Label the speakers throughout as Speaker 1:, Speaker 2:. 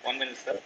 Speaker 1: 1 minute, sir.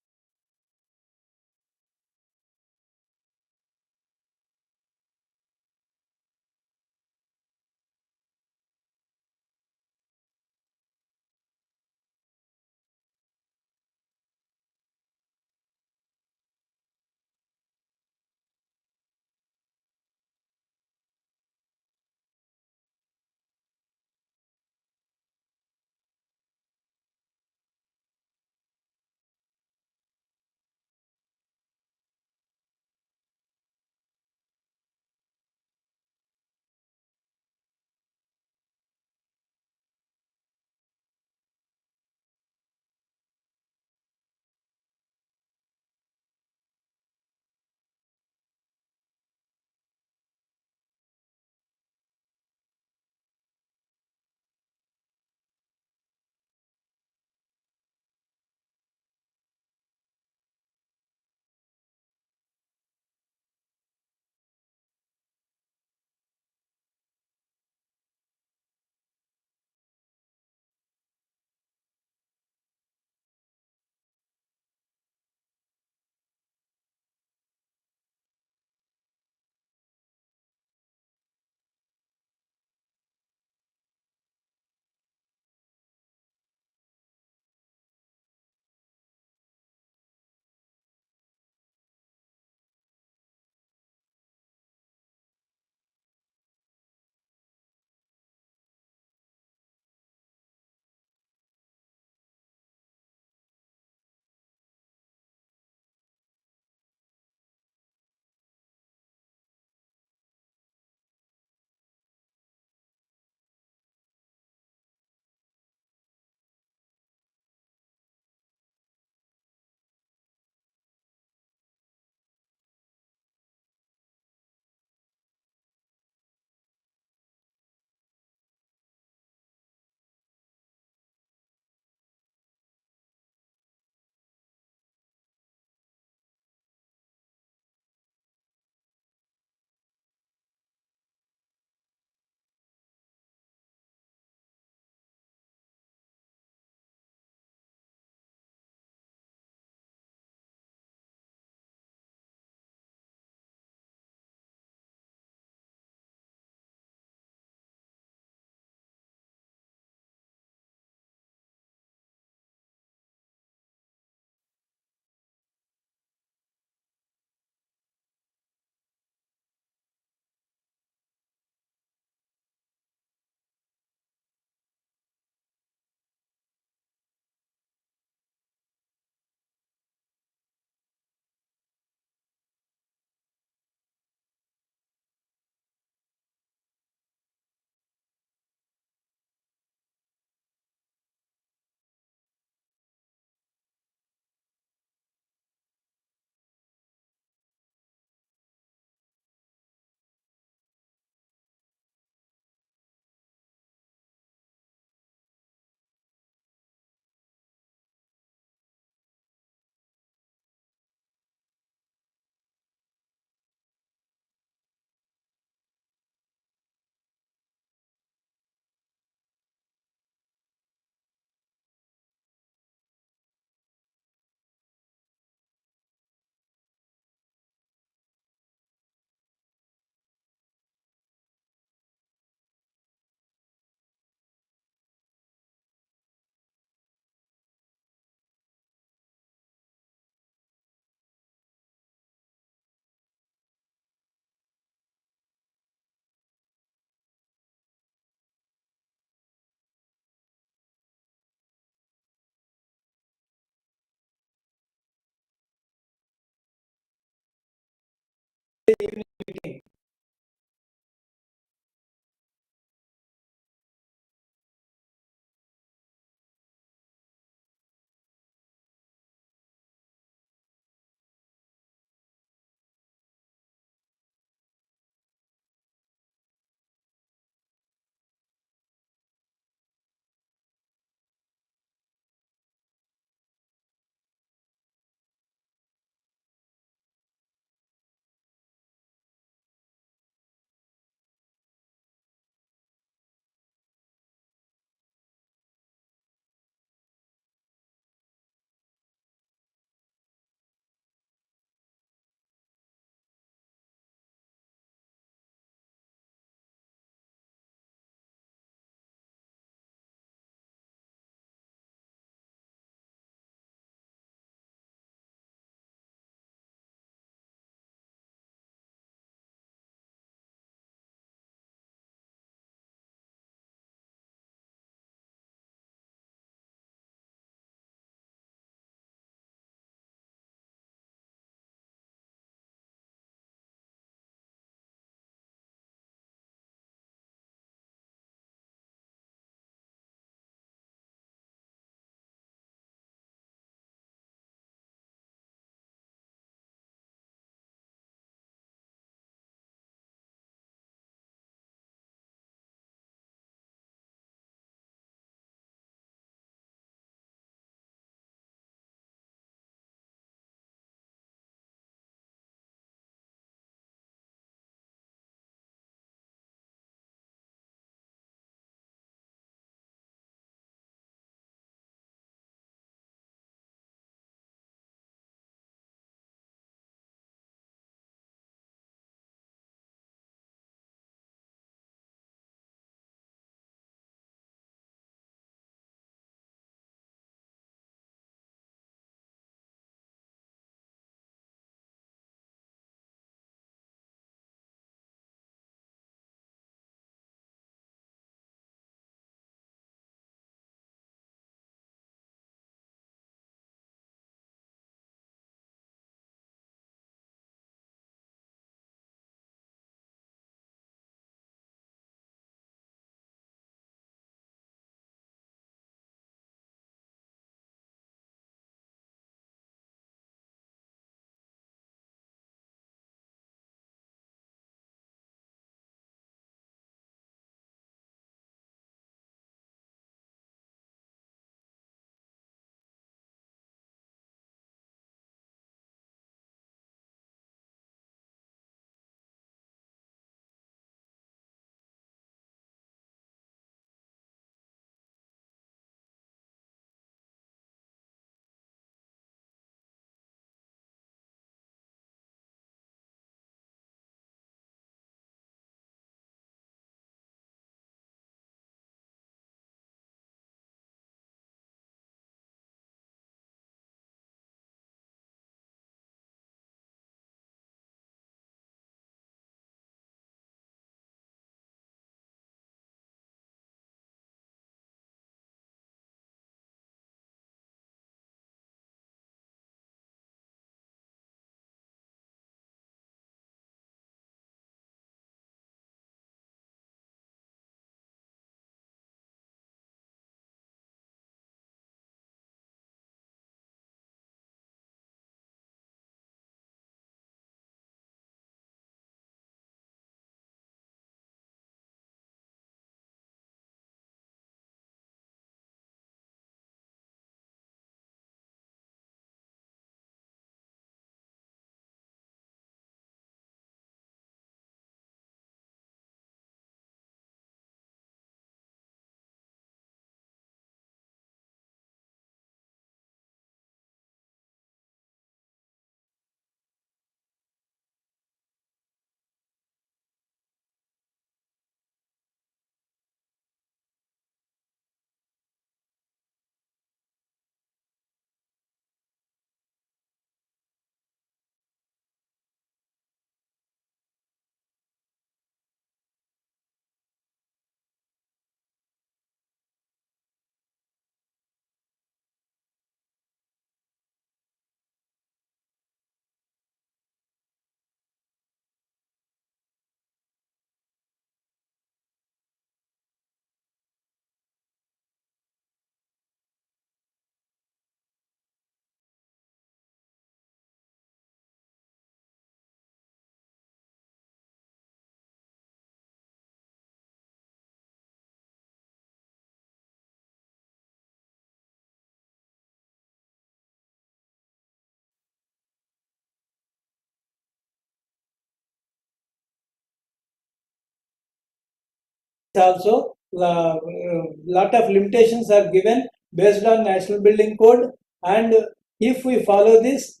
Speaker 1: also lot of limitations are given based on National Building Code, and if we follow this,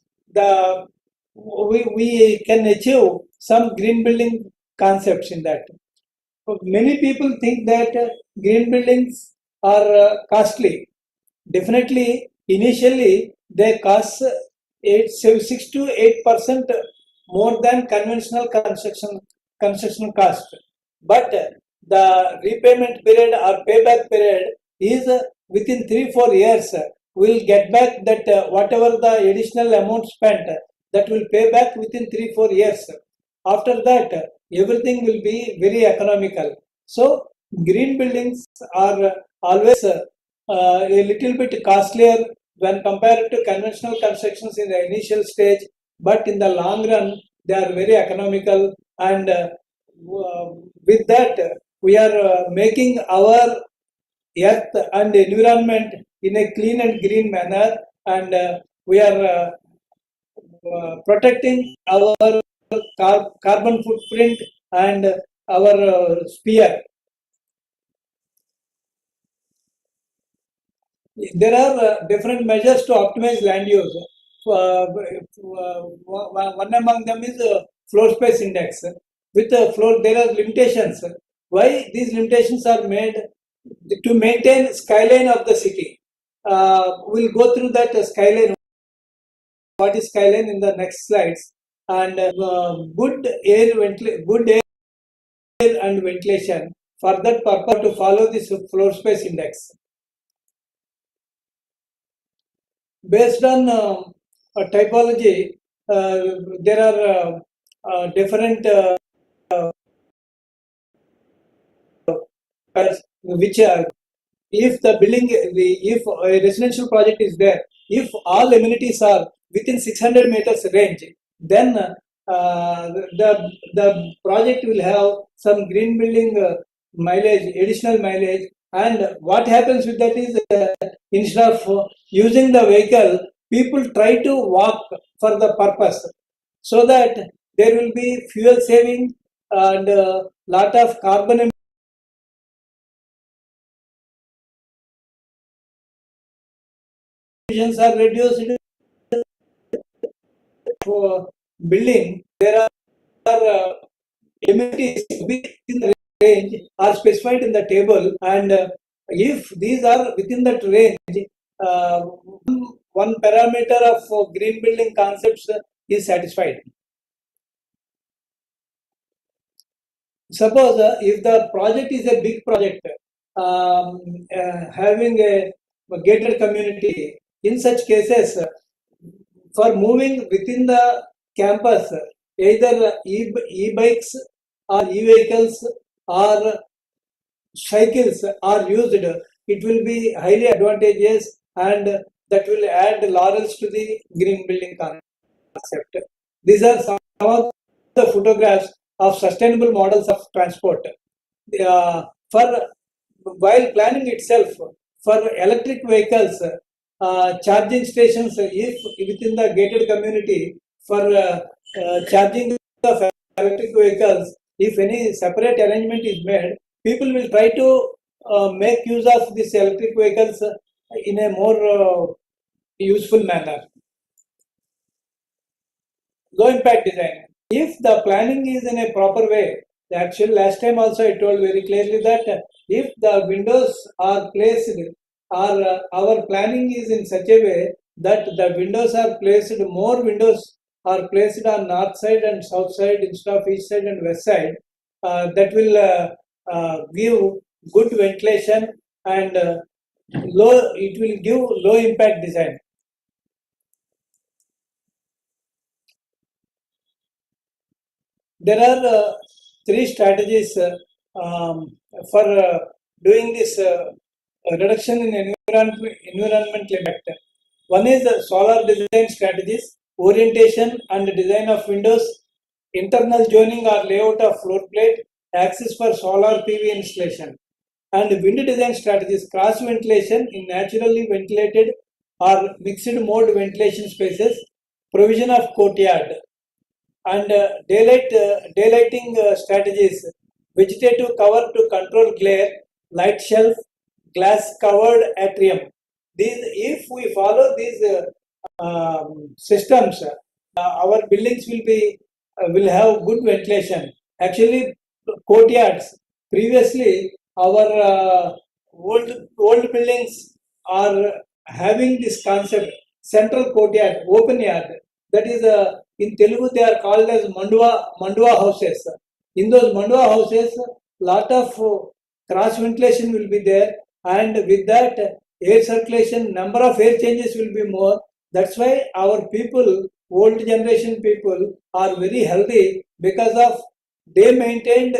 Speaker 1: we can achieve some green building concepts in that. Many people think that green buildings are costly. Definitely, initially they cost 6 to 8% more than conventional construction cost. But the repayment period or payback period is within 3 4 years. We'll get back that whatever the additional amount spent, that will pay back within 3 4 years. After that, everything will be very economical. So green buildings are always a little bit costlier when compared to conventional constructions in the initial stage, but in the long run, they are very economical. And with that, we are making our earth and environment in a clean and green manner, and we are protecting our carbon footprint and our sphere. There are different measures to optimize land use. One among them is floor space index. With floor, there are limitations. Why these limitations are made? To maintain skyline of the city. We'll go through that skyline. What is skyline in the next slides? And good air and ventilation. For that purpose, to follow this floor space index. Based on a typology, there are different which if the building, if a residential project is there, if all amenities are within 600 meters range, then the project will have some green building mileage, additional mileage. And what happens with that is, instead of using the vehicle, people try to walk for the purpose, so that there will be fuel saving and lot of carbon emissions are reduced. For building, there are amenities within the range are specified in the table, and if these are within that range, one parameter of green building concepts is satisfied. Suppose if the project is a big project, having a gated community, in such cases, for moving within the campus, either e-bikes or e-vehicles or cycles are used, it will be highly advantageous, and that will add laurels to the green building concept. These are some of the photographs of sustainable models of transport. For while planning itself, for electric vehicles, charging stations, if within the gated community, for charging of electric vehicles, if any separate arrangement is made, people will try to make use of these electric vehicles in a more useful manner. Low impact design. If the planning is in a proper way, actually last time also I told very clearly that if the windows are placed, or our planning is in such a way that the windows are placed, more windows are placed on north side and south side instead of east side and west side, that will give good ventilation, and it will give low impact design. There are three strategies for doing this reduction in environmental impact. One is solar design strategies, orientation and design of windows, internal joining or layout of floor plate, access for solar PV installation. And wind design strategies, cross ventilation in naturally ventilated or mixed mode ventilation spaces, provision of courtyard. And daylighting strategies, vegetative cover to control glare, light shelf, glass covered atrium. These, if we follow these systems, our buildings will have good ventilation. Actually, courtyards. Previously, our old buildings are having this concept: central courtyard, open yard. That is in Telugu they are called as mandua houses. In those mandua houses, lot of cross ventilation will be there, and with that air circulation, number of air changes will be more. That's why our people, old generation people, are very healthy because of they maintained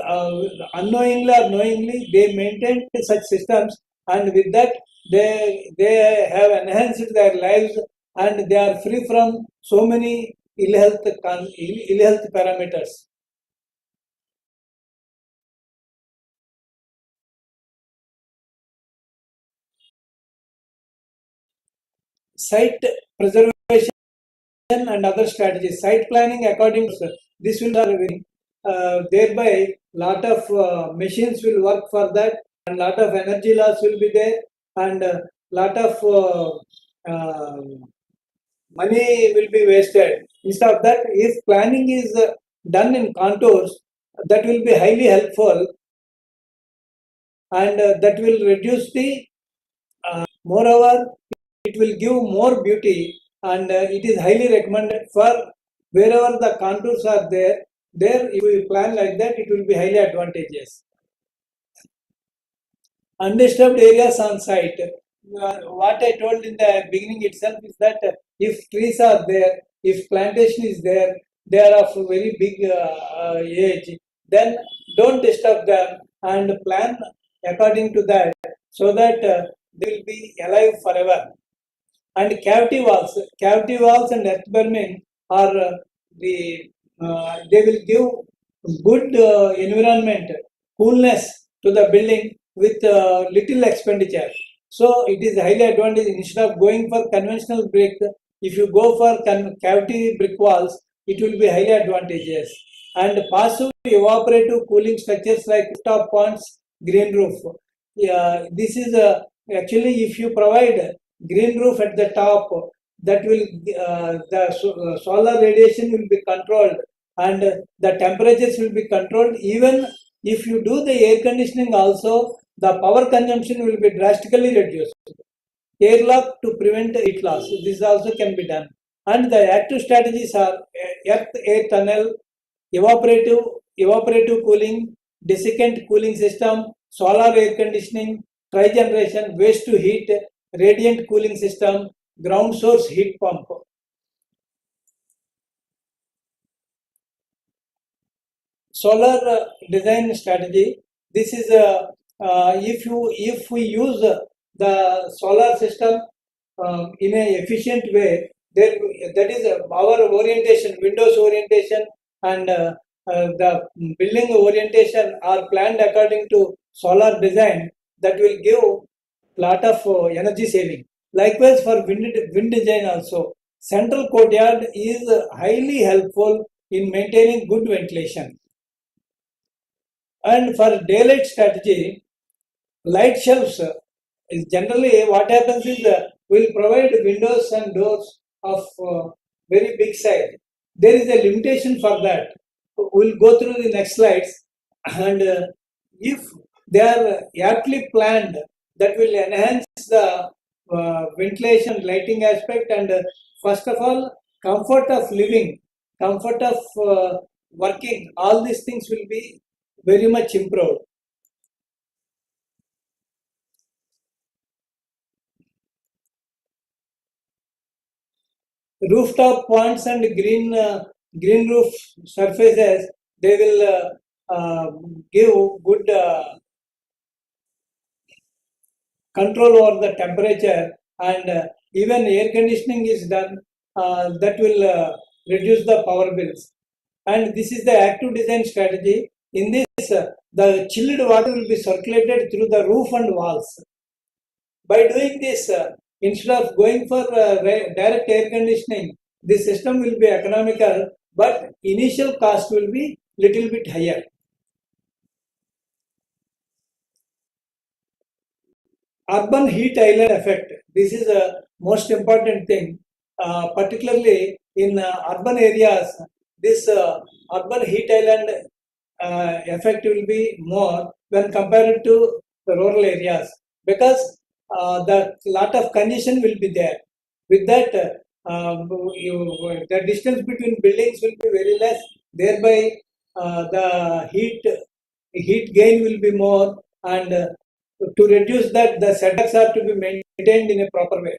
Speaker 1: uh, unknowingly or knowingly they maintained such systems, and with that they have enhanced their lives, and they are free from so many ill health parameters. Site preservation and other strategies. Site planning according to this will be thereby lot of machines will work for that, and lot of energy loss will be there, and lot of money will be wasted. Instead of that, if planning is done in contours, that will be highly helpful, and that will reduce the moreover it will give more beauty, and it is highly recommended for wherever the contours are there. There, if we plan like that, it will be highly advantageous. Undisturbed areas on site. What I told in the beginning itself is that if trees are there, if plantation is there, they are of very big age, then don't disturb them and plan according to that, so that they will be alive forever. And cavity walls and earth burning are they will give good environment, coolness to the building with little expenditure. So it is highly advantageous. Instead of going for conventional brick, if you go for cavity brick walls, it will be highly advantageous. And passive evaporative cooling structures like top ponds, green roof. Yeah, this is actually if you provide green roof at the top, that will solar radiation will be controlled, and the temperatures will be controlled. Even if you do the air conditioning also, the power consumption will be drastically reduced. Airlock to prevent heat loss, this also can be done. And the active strategies are earth air tunnel, evaporative cooling, desiccant cooling system, solar air conditioning, trigeneration, waste to heat, radiant cooling system, ground source heat pump. Solar design strategy. This is if we use the solar system in a efficient way, there that is our orientation, windows orientation, and the building orientation are planned according to solar design, that will give lot of energy saving. Likewise for wind design also, central courtyard is highly helpful in maintaining good ventilation. And for daylight strategy, light shelves is generally what happens is we'll provide windows and doors of very big size. There is a limitation for that. We'll go through the next slides, and if they are aptly planned, that will enhance the ventilation, lighting aspect, and first of all, comfort of living, comfort of working. All these things will be very much improved. Rooftop ponds and green roof surfaces, they will give good control over the temperature, and even air conditioning is done, that will reduce the power bills. And this is the active design strategy. In this, the chilled water will be circulated through the roof and walls. By doing this, instead of going for direct air conditioning, the system will be economical, but initial cost will be little bit higher. urban heat island effect. This is a most important thing, particularly in urban areas. This urban heat island effect will be more when compared to the rural areas, because the lot of congestion will be there. With that, the distance between buildings will be very less. Thereby, the heat gain will be more, and to reduce that, the setbacks are to be maintained in a proper way.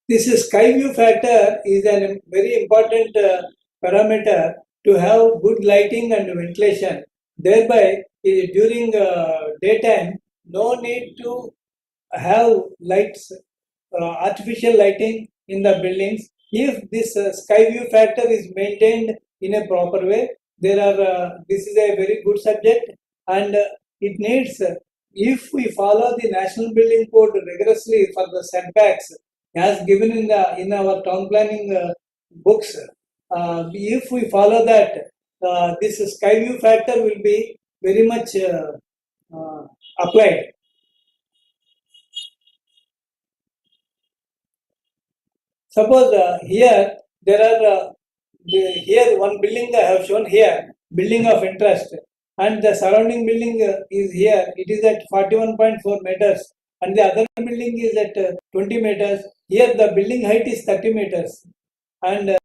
Speaker 1: This sky view factor is a very important parameter to have good lighting and ventilation. Thereby, during daytime, no need to have lights, artificial lighting in the buildings. If this sky view factor is maintained in a proper way, there are. This is a very good subject, and it needs. If we follow the National Building Code rigorously for the setbacks, as given in our town planning books, if we follow that, this sky view factor will be very much applied. Suppose here there are here one building I have shown here, building of interest, and the surrounding building is here. It is at 41.4 meters, and the other building is at 20 meters. Here the building height is 30 meters, and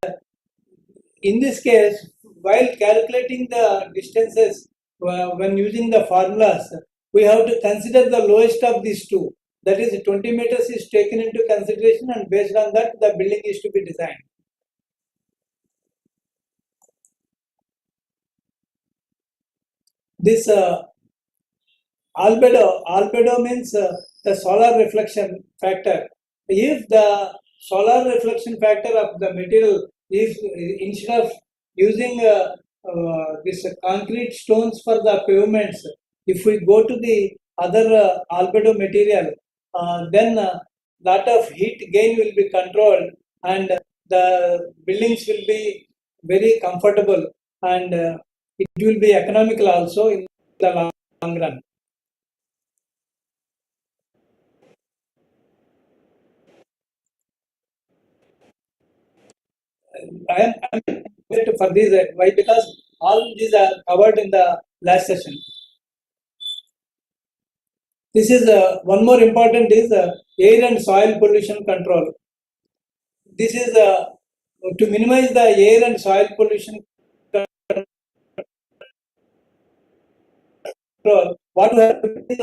Speaker 1: in this case, while calculating the distances when using the formulas, we have to consider the lowest of these two. That is, 20 meters is taken into consideration, and based on that, the building is to be designed. This albedo means the solar reflection factor. If the solar reflection factor of the material, if instead of using this concrete stones for the pavements, if we go to the other albedo material, then lot of heat gain will be controlled, and the buildings will be very comfortable, and it will be economical also in the long run. I am wait for this. Why? Because all these are covered in the last session. This is one more important is air and soil pollution control. This is to minimize the air and soil pollution control. What we have to do is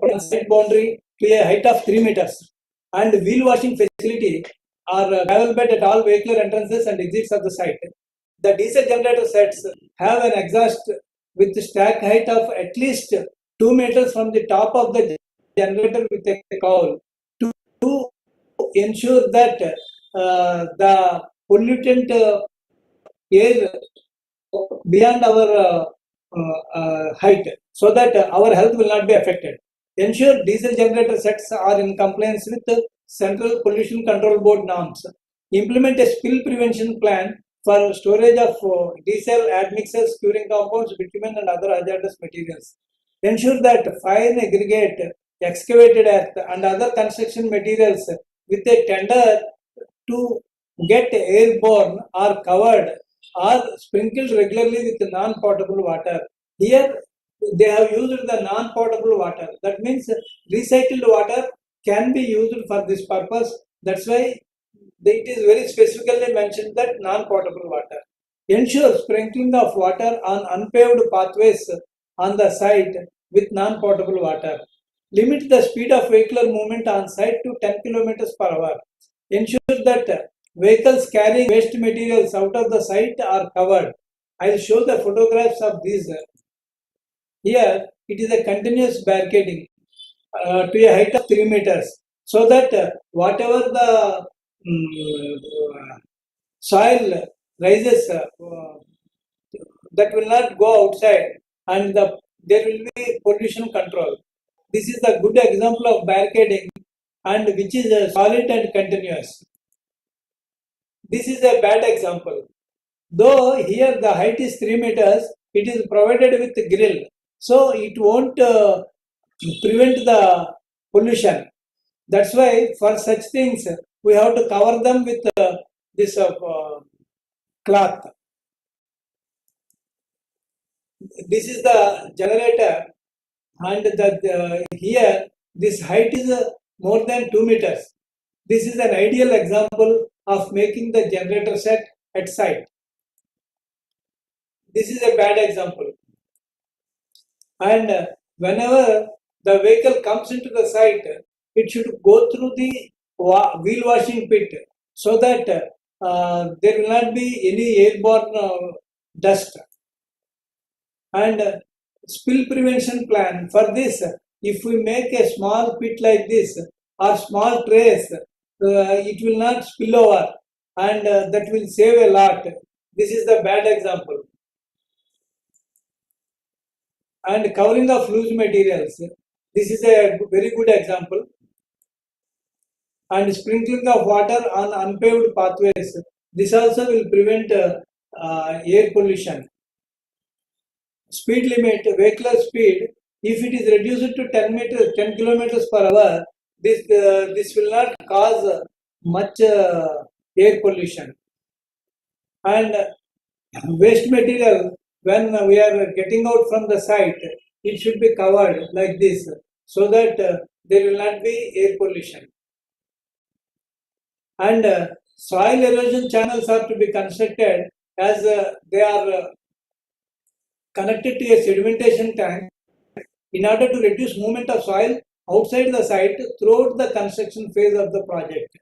Speaker 1: put a site boundary to a height of 3 meters, and wheel washing facility or gravel bed at all vehicular entrances and exits of the site. The diesel generator sets have an exhaust with stack height of at least 2 meters from the top of the generator with a cowl to ensure that the pollutant air beyond our height, so that our health will not be affected. Ensure diesel generator sets are in compliance with the Central Pollution Control Board norms. Implement a spill prevention plan for storage of diesel admixtures, curing compounds, bitumen, and other hazardous materials. Ensure that fine aggregate, excavated earth, and other construction materials with a tender to get airborne are covered or sprinkled regularly with non-potable water. Here they have used the non-potable water. That means recycled water can be used for this purpose. That's why it is very specifically mentioned that non-potable water. Ensure sprinkling of water on unpaved pathways on the site with non-potable water. Limit the speed of vehicular movement on site to 10 kilometers per hour. Ensure that vehicles carrying waste materials out of the site are covered. I will show the photographs of these. Here, it is a continuous barricading to a height of 3 meters, so that whatever the soil rises, that will not go outside, and there will be pollution control. This is a good example of barricading, and which is solid and continuous. This is a bad example. Though here the height is 3 meters, it is provided with grill, so it won't prevent the pollution. That's why for such things we have to cover them with this cloth. This is the generator, and here this height is more than 2 meters. This is an ideal example of making the generator set at site. This is a bad example. And whenever the vehicle comes into the site, it should go through the wheel washing pit, so that there will not be any airborne dust. And spill prevention plan for this, if we make a small pit like this or small trays, it will not spill over, and that will save a lot. This is the bad example. And covering of loose materials, this is a very good example. And sprinkling of water on unpaved pathways, this also will prevent air pollution. Speed limit, vehicular speed, if it is reduced to 10 kilometers per hour, this will not cause much air pollution. And waste material, when we are getting out from the site, it should be covered like this, so that there will not be air pollution. And soil erosion channels are to be constructed, as they are connected to a sedimentation tank, in order to reduce movement of soil outside the site throughout the construction phase of the project.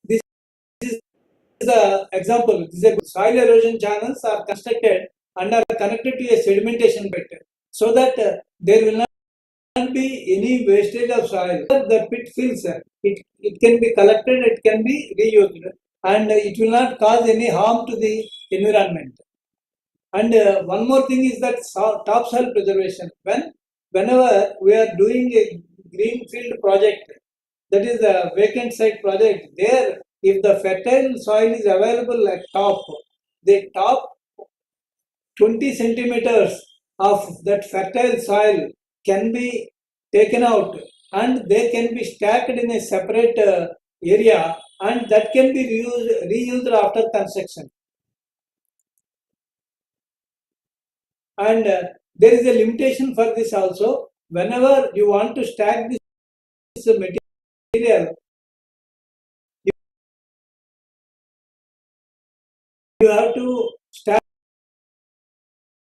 Speaker 1: This is the example. This is a soil erosion channels are constructed and are connected to a sedimentation pit, so that there will not be any wastage of soil. The pit fills, it can be collected, it can be reused, and it will not cause any harm to the environment. And one more thing is that topsoil preservation. Whenever we are doing a greenfield project, that is a vacant site project, there if the fertile soil is available at top, the top 20 centimeters of that fertile soil can be taken out, and they can be stacked in a separate area, and that can be reused after construction. And there is a limitation for this also. Whenever you want to stack this material, you have to stack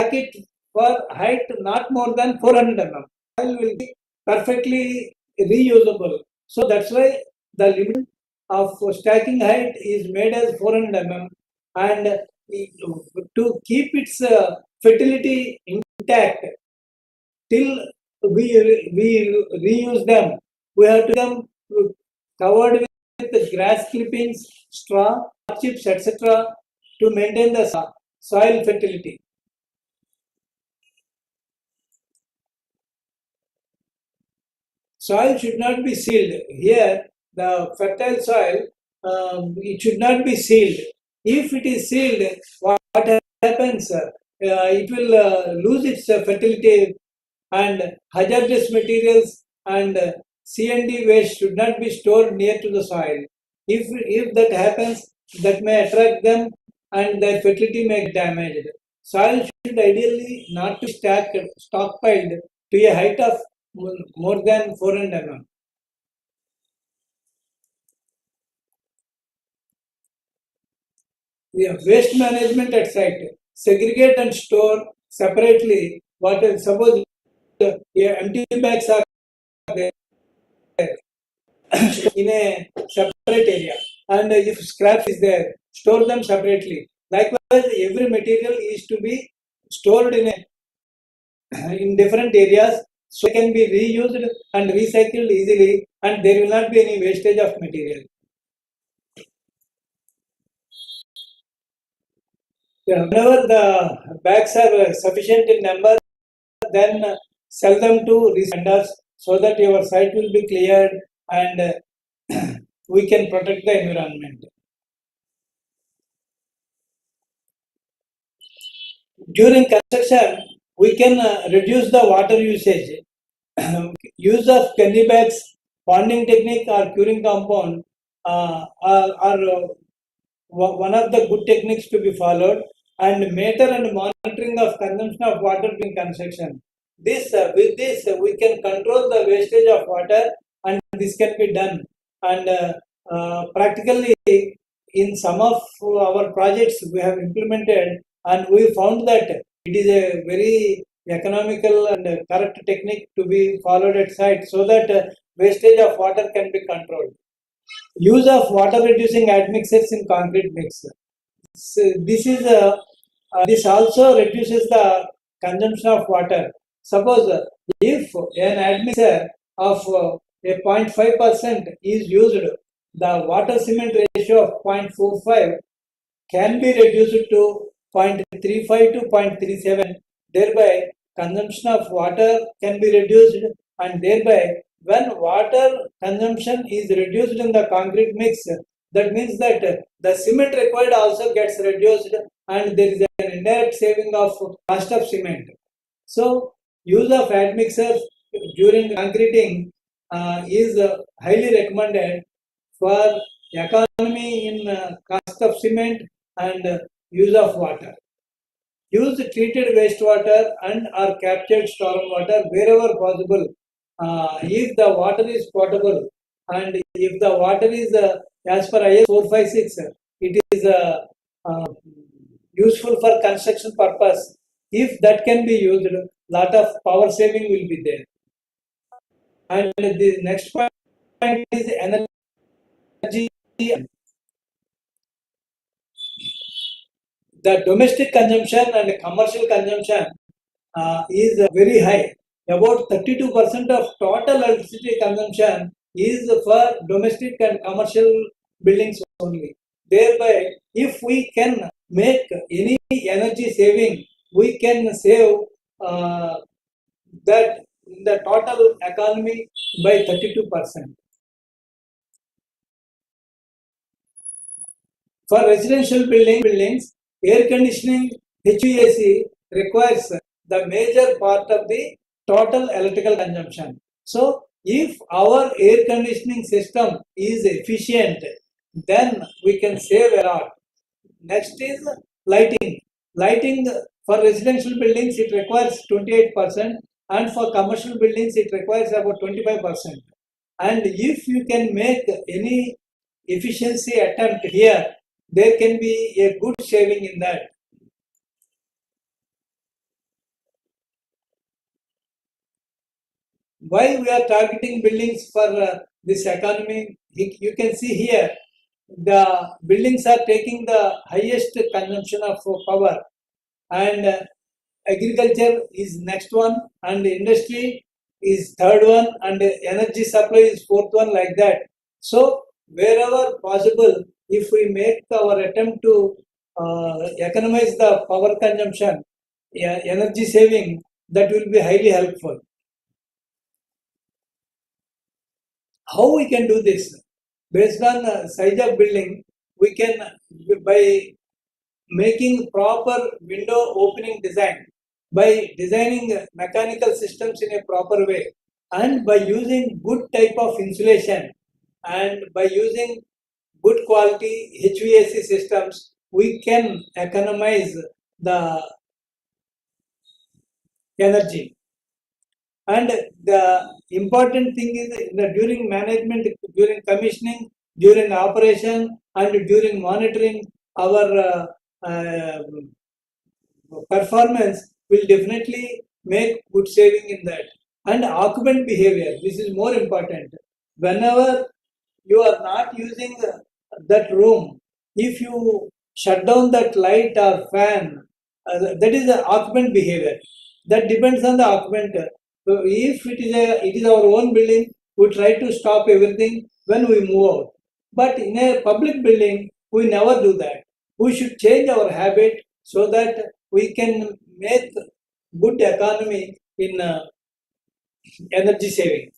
Speaker 1: it for height not more than 400 mm. Soil will be perfectly reusable. So that's why the limit of stacking height is made as 400 mm. And to keep its fertility intact, till we reuse them, we have to them covered with grass clippings, straw, chips, etc., to maintain the soil fertility. Soil should not be sealed. Here, the fertile soil, it should not be sealed. If it is sealed, what happens? It will lose its fertility, and hazardous materials and C&D waste should not be stored near to the soil. If that happens, that may attract them, and their fertility may get damaged. Soil should ideally not be stockpiled to a height of more than 400 mm. Yeah, waste management at site. Segregate and store separately. What is suppose empty bags are there in a separate area, and if scraps is there, store them separately. Likewise, every material is to be stored in different areas, so it can be reused and recycled easily, and there will not be any wastage of material. Yeah, whenever the bags are sufficient in number, then sell them to vendors, so that your site will be cleared, and we can protect the environment. during construction, we can reduce the water usage. Use of candy bags, bonding technique, or curing compound are one of the good techniques to be followed, and meter and monitoring of consumption of water during construction. With this we can control the wastage of water, and this can be done. And practically in some of our projects we have implemented, and we found that it is a very economical and correct technique to be followed at site, so that wastage of water can be controlled. Use of water reducing admixtures in concrete mix. So this also reduces the consumption of water. Suppose if an admixture of a 0.5% is used, the water cement ratio of 0.45 can be reduced to 0.35 to 0.37. Thereby, consumption of water can be reduced, and thereby, when water consumption is reduced in the concrete mix, that means that the cement required also gets reduced, and there is an indirect saving of cost of cement. So, use of admixtures during concreting is highly recommended for economy in cost of cement and use of water. Use treated wastewater and or captured storm water wherever possible. If the water is potable, and if the water is as per IS 456, it is uh, useful for construction purpose. If that can be used, lot of power saving will be there. And the next point is energy. The domestic consumption and commercial consumption is very high. About 32% of total electricity consumption is for domestic and commercial buildings only. Thereby, if we can make any energy saving, we can save uh, that in the total economy by 32%. For residential buildings, air conditioning HVAC requires the major part of the total electrical consumption. So, if our air conditioning system is efficient, then we can save a lot. Next is lighting. Lighting for residential buildings it requires 28%, and for commercial buildings it requires about 25%. And if you can make any efficiency attempt here, there can be a good saving in that. Why we are targeting buildings for this economy? You can see here the buildings are taking the highest consumption of power, and agriculture is next one, and industry is third one, and energy supply is fourth one, like that. So wherever possible, if we make our attempt to economize the power consumption, yeah, energy saving, that will be highly helpful. How we can do this? Based on size of building, we can by making proper window opening design, by designing mechanical systems in a proper way, and by using good type of insulation, and by using good quality HVAC systems, we can economize the energy. And the important thing is during management, during commissioning, during operation, and during monitoring, our uh, performance will definitely make good saving in that. And occupant behavior, this is more important. Whenever you are not using that room, if you shut down that light or fan, that is the occupant behavior. That depends on the occupant. So if it is our own building, we try to stop everything when we move out. But in a public building, we never do that. We should change our habit so that we can make good economy in energy saving.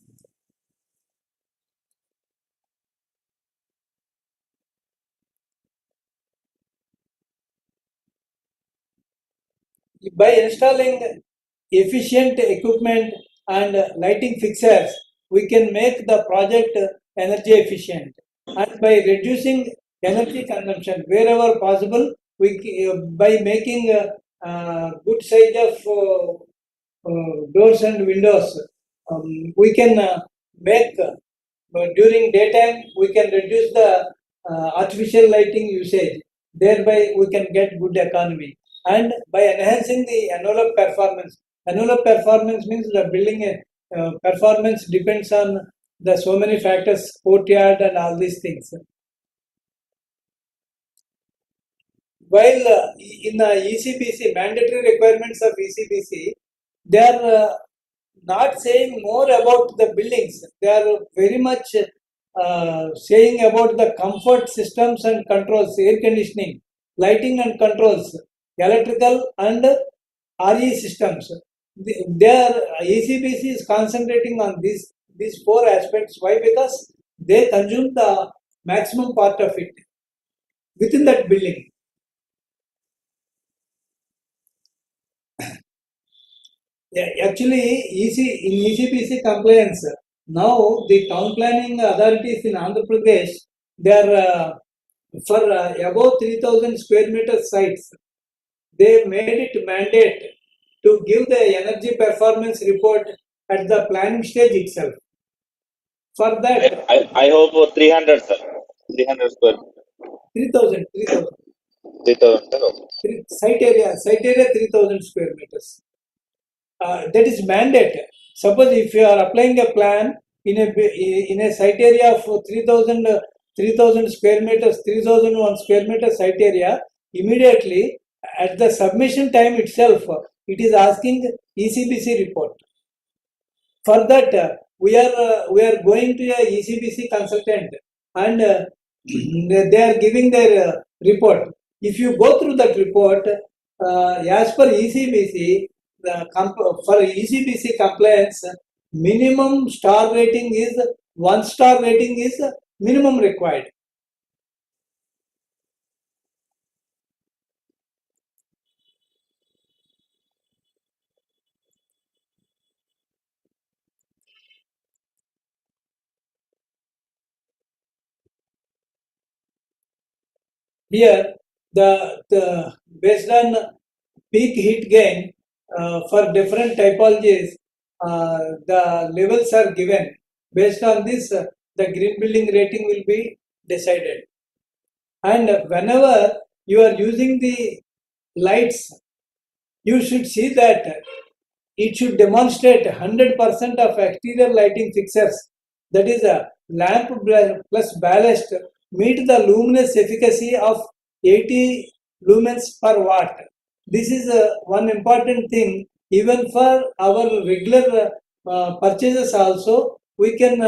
Speaker 1: By installing efficient equipment and lighting fixtures, we can make the project energy efficient. And by reducing energy consumption wherever possible, by making good size of doors and windows, we can make during daytime we can reduce the artificial lighting usage. Thereby, we can get good economy. And by enhancing the envelope performance means the building performance depends on the so many factors, courtyard and all these things. While in the ECBC, mandatory requirements of ECBC, they are not saying more about the buildings. They are very much saying about the comfort systems and controls, air conditioning, lighting and controls, electrical and RE systems. Their ECBC is concentrating on these four aspects. Why? Because they consume the maximum part of it within that building. Yeah, actually, in ECPC compliance, now the town planning authorities in Andhra Pradesh, they are for above 3,000 square meter sites, they made it mandate to give the energy performance report at the planning stage itself. For that,
Speaker 2: I hope 300, sir. 300 square.
Speaker 1: 3,000, 3,000.
Speaker 2: 3,000, sir. Okay.
Speaker 1: Site area 3,000 square meters. That is mandate. Suppose if you are applying a plan in a site area of 3,000 square meters, 3,001 square meter site area, immediately at the submission time itself, it is asking ECBC report. For that, we are going to a ECBC consultant and they are giving their report. If you go through that report, as per ECBC, for ECBC compliance, minimum star rating is 1 star rating is minimum required. Here, the based on peak heat gain for different typologies, the levels are given. Based on this, the green building rating will be decided. And whenever you are using the lights, you should see that it should demonstrate 100% of exterior lighting fixtures, that is a lamp plus ballast, meet the luminous efficacy of 80 lumens per watt. This is one important thing. Even for our regular purchases also, we can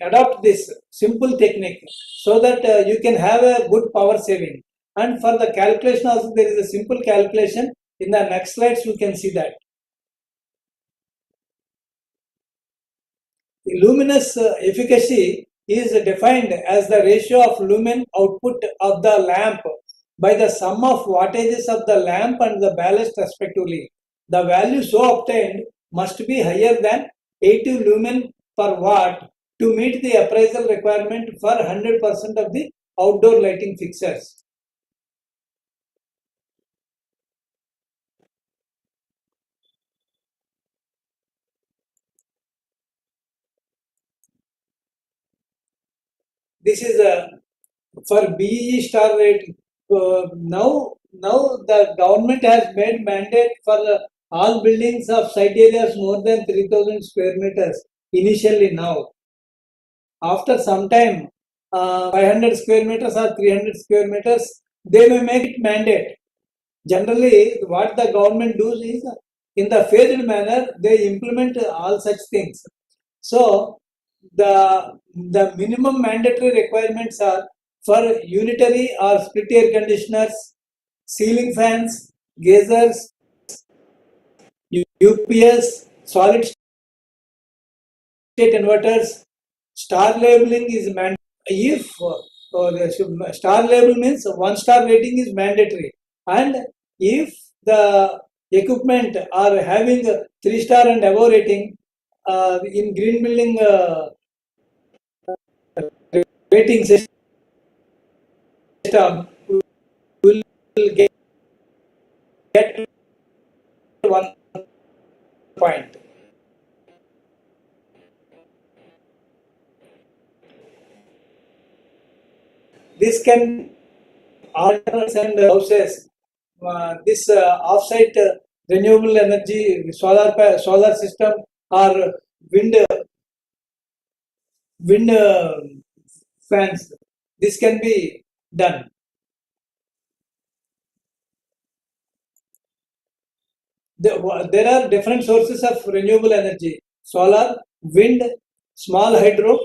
Speaker 1: adopt this simple technique so that you can have a good power saving. And for the calculation also, there is a simple calculation. In the next slides, you can see that. The luminous efficacy is defined as the ratio of lumen output of the lamp by the sum of wattages of the lamp and the ballast respectively. The value so obtained must be higher than 80 lumen per watt to meet the appraisal requirement for 100% of the outdoor lighting fixtures. This is a for BE star rating. Now the government has made mandate for all buildings of site areas more than 3,000 square meters initially. Now after some time, 500 square meters or 300 square meters, they may make it mandate. Generally, what the government does is, in the phased manner, they implement all such things. So, the minimum mandatory requirements are for unitary or split air conditioners, ceiling fans, geysers, UPS, solid state inverters. Star labeling is mandatory. If the star label means 1 star rating is mandatory, and if the equipment are having 3-star and above rating in green building rating system will get 1 point. This can alternate and houses. This off-site renewable energy solar system or wind wind fans. This can be done. There are different sources of renewable energy: solar, wind, small hydro,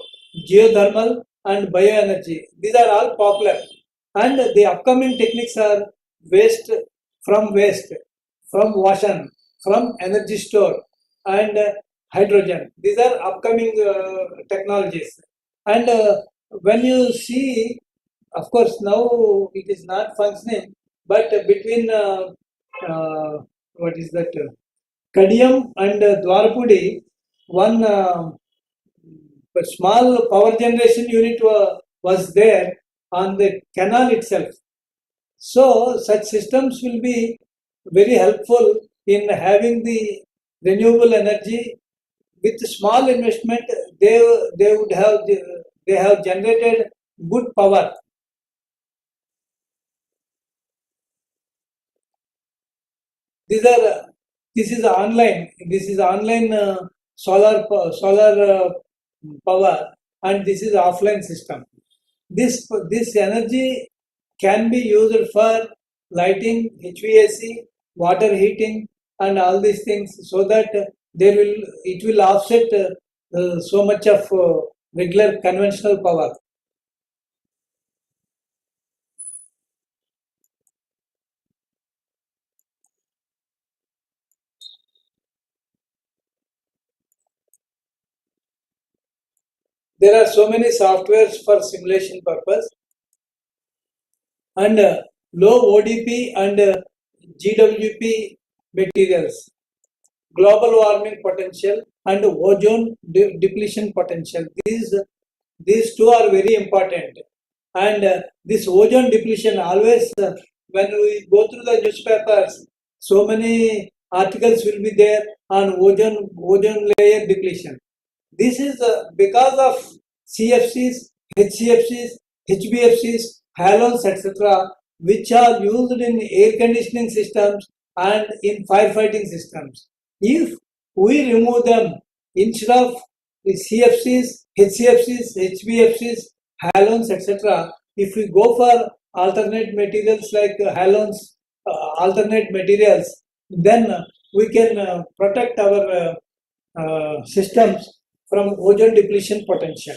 Speaker 1: geothermal, and bioenergy. These are all popular. And the upcoming techniques are waste, from ocean, from energy store, and hydrogen. These are upcoming technologies. And when you see, of course, now it is not functioning, but between what is that? Kadiyam and Dwarapudi, one small power generation unit was there on the canal itself. So, such systems will be very helpful in having the renewable energy with small investment. They they would have they have generated good power. These are this is online. This is online solar power, and this is offline system. This energy can be used for lighting, HVAC, water heating, and all these things, so that there will it will offset so much of regular conventional power. There are so many softwares for simulation purpose, and low ODP and GWP materials, global warming potential, and ozone depletion potential. These two are very important. And this ozone depletion always, when we go through the newspapers, so many articles will be there on ozone layer depletion. This is because of CFCs, HCFCs, HBFCs, halogens, etc., which are used in air conditioning systems and in firefighting systems. If we remove them instead of the CFCs, HCFCs, HBFCs, halogens, etc., if we go for alternate materials like halogens, alternate materials, then we can protect our systems from ozone depletion potential.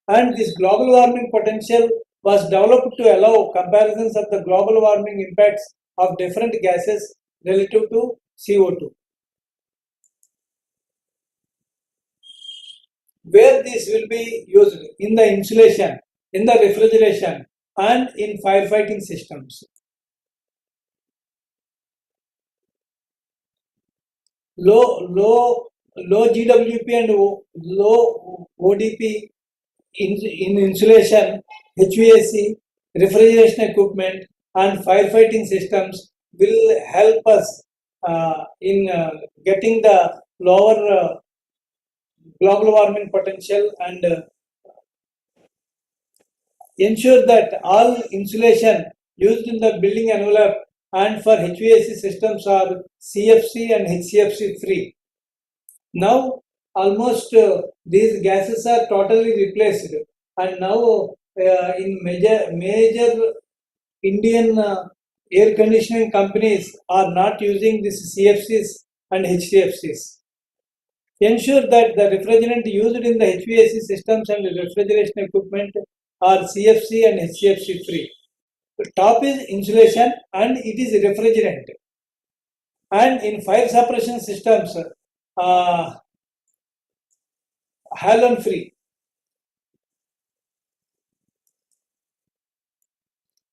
Speaker 1: And this global warming potential was developed to allow comparisons of the global warming impacts of different gases relative to CO2. Where this will be used in the insulation, in the refrigeration, and in firefighting systems. Low GWP and low ODP in insulation, HVAC, refrigeration equipment, and firefighting systems will help us in getting the lower global warming potential, and ensure that all insulation used in the building envelope and for HVAC systems are CFC and HCFC free. Now, almost these gases are totally replaced, and now in major Indian air conditioning companies are not using these CFCs and HCFCs. Ensure that the refrigerant used in the HVAC systems and refrigeration equipment are CFC and HCFC free. The top is insulation and it is refrigerant. And in fire suppression systems, halon free.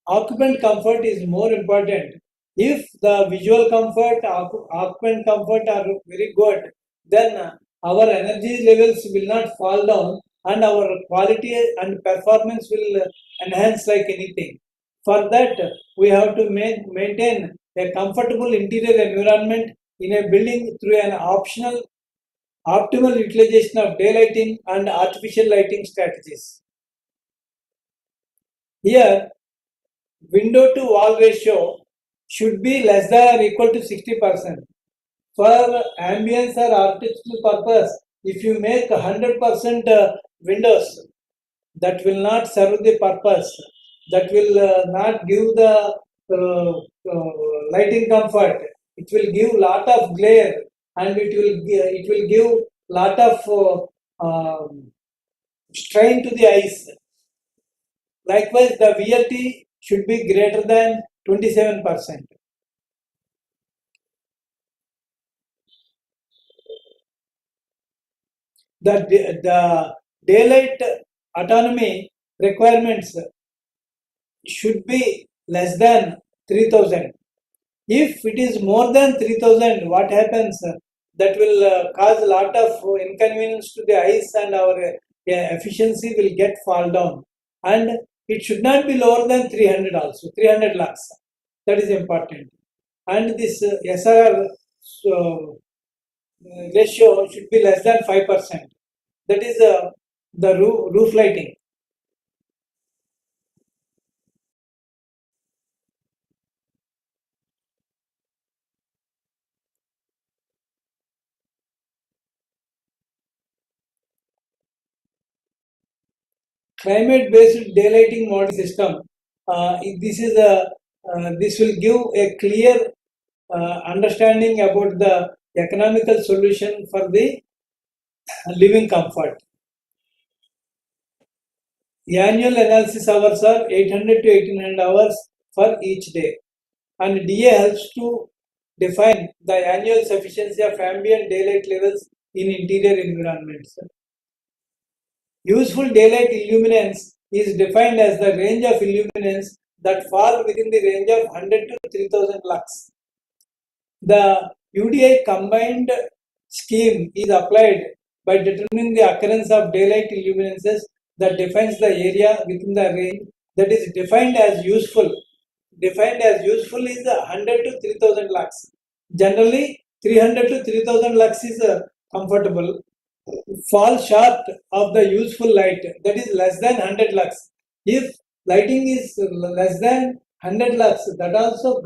Speaker 1: Occupant comfort is more important If the visual comfort, occupant comfort are very good, then our energy levels will not fall down and our quality and performance will enhance like anything. For that, we have to maintain a comfortable interior environment in a building through an optimal utilization of daylighting and artificial lighting strategies. Here, window to wall ratio should be less than or equal to 60%. For ambience or architectural purpose, if you make 100% windows, that will not serve the purpose. That will not give the lighting comfort. It will give lot of glare and it will give lot of strain to the eyes. Likewise, the VLT should be greater than 27%. The daylight autonomy requirements should be less than 3000. If it is more than 3000, what happens? That will cause a lot of inconvenience to the eyes and our efficiency will get fall down. And it should not be lower than 300 also, 300 lux. That is important. And this SRR ratio should be less than 5%. That is the roof lighting. Climate-based daylighting model system. This will give a clear understanding about the economical solution for the living comfort. The annual analysis hours are 800 to 1800 hours for each day, and DA helps to define the annual sufficiency of ambient daylight levels in interior environments. Useful daylight illuminance is defined as the range of illuminance that fall within the range of 100 to 3000 lux. The UDI combined scheme is applied by determining the occurrence of daylight illuminances that defines the area within the range that is defined as useful. Defined as useful is 100 to 3000 lux. Generally, 300 to 3000 lux is comfortable. Fall short of the useful light, that is less than 100 lux. If lighting is less than 100 lux, that also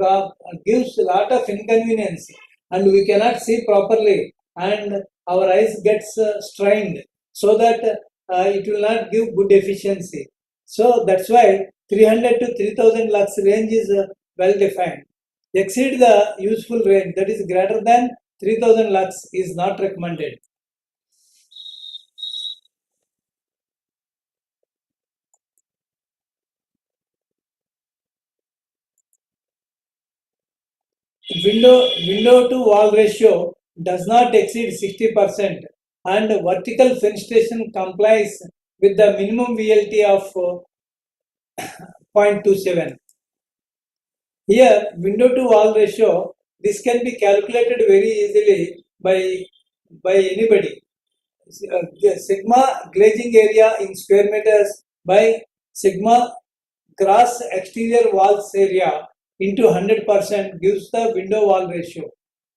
Speaker 1: gives a lot of inconvenience and we cannot see properly and our eyes gets strained, so that it will not give good efficiency. So that's why 300 to 3000 lux range is well defined. Exceed the useful range, that is greater than 3000 lux, is not recommended. Window to wall ratio does not exceed 60% and vertical fenestration complies with the minimum VLT of 0.27. Here, window to wall ratio, this can be calculated very easily by anybody. The sigma glazing area in square meters by sigma gross exterior walls area into 100% gives the window wall ratio.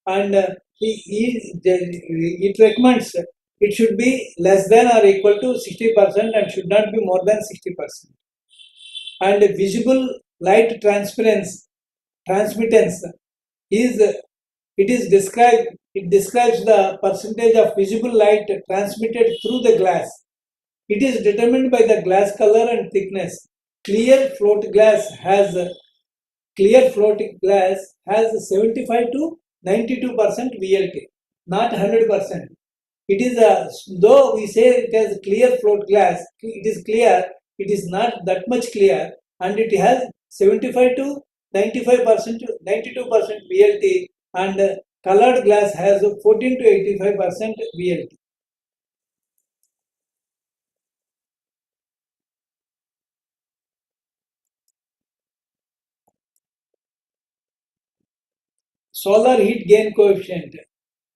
Speaker 1: And it recommends it should be less than or equal to 60% and should not be more than 60%. And visible light transmittance is it describes the percentage of visible light transmitted through the glass. It is determined by the glass color and thickness. Clear float glass has clear floating glass has 75 to 92% VLT, not 100%. It is a, though we say it has clear float glass, it is clear, it is not that much clear, and it has 75 to 95% to 92% VLT, and colored glass has 14 to 85% VLT. solar heat gain coefficient.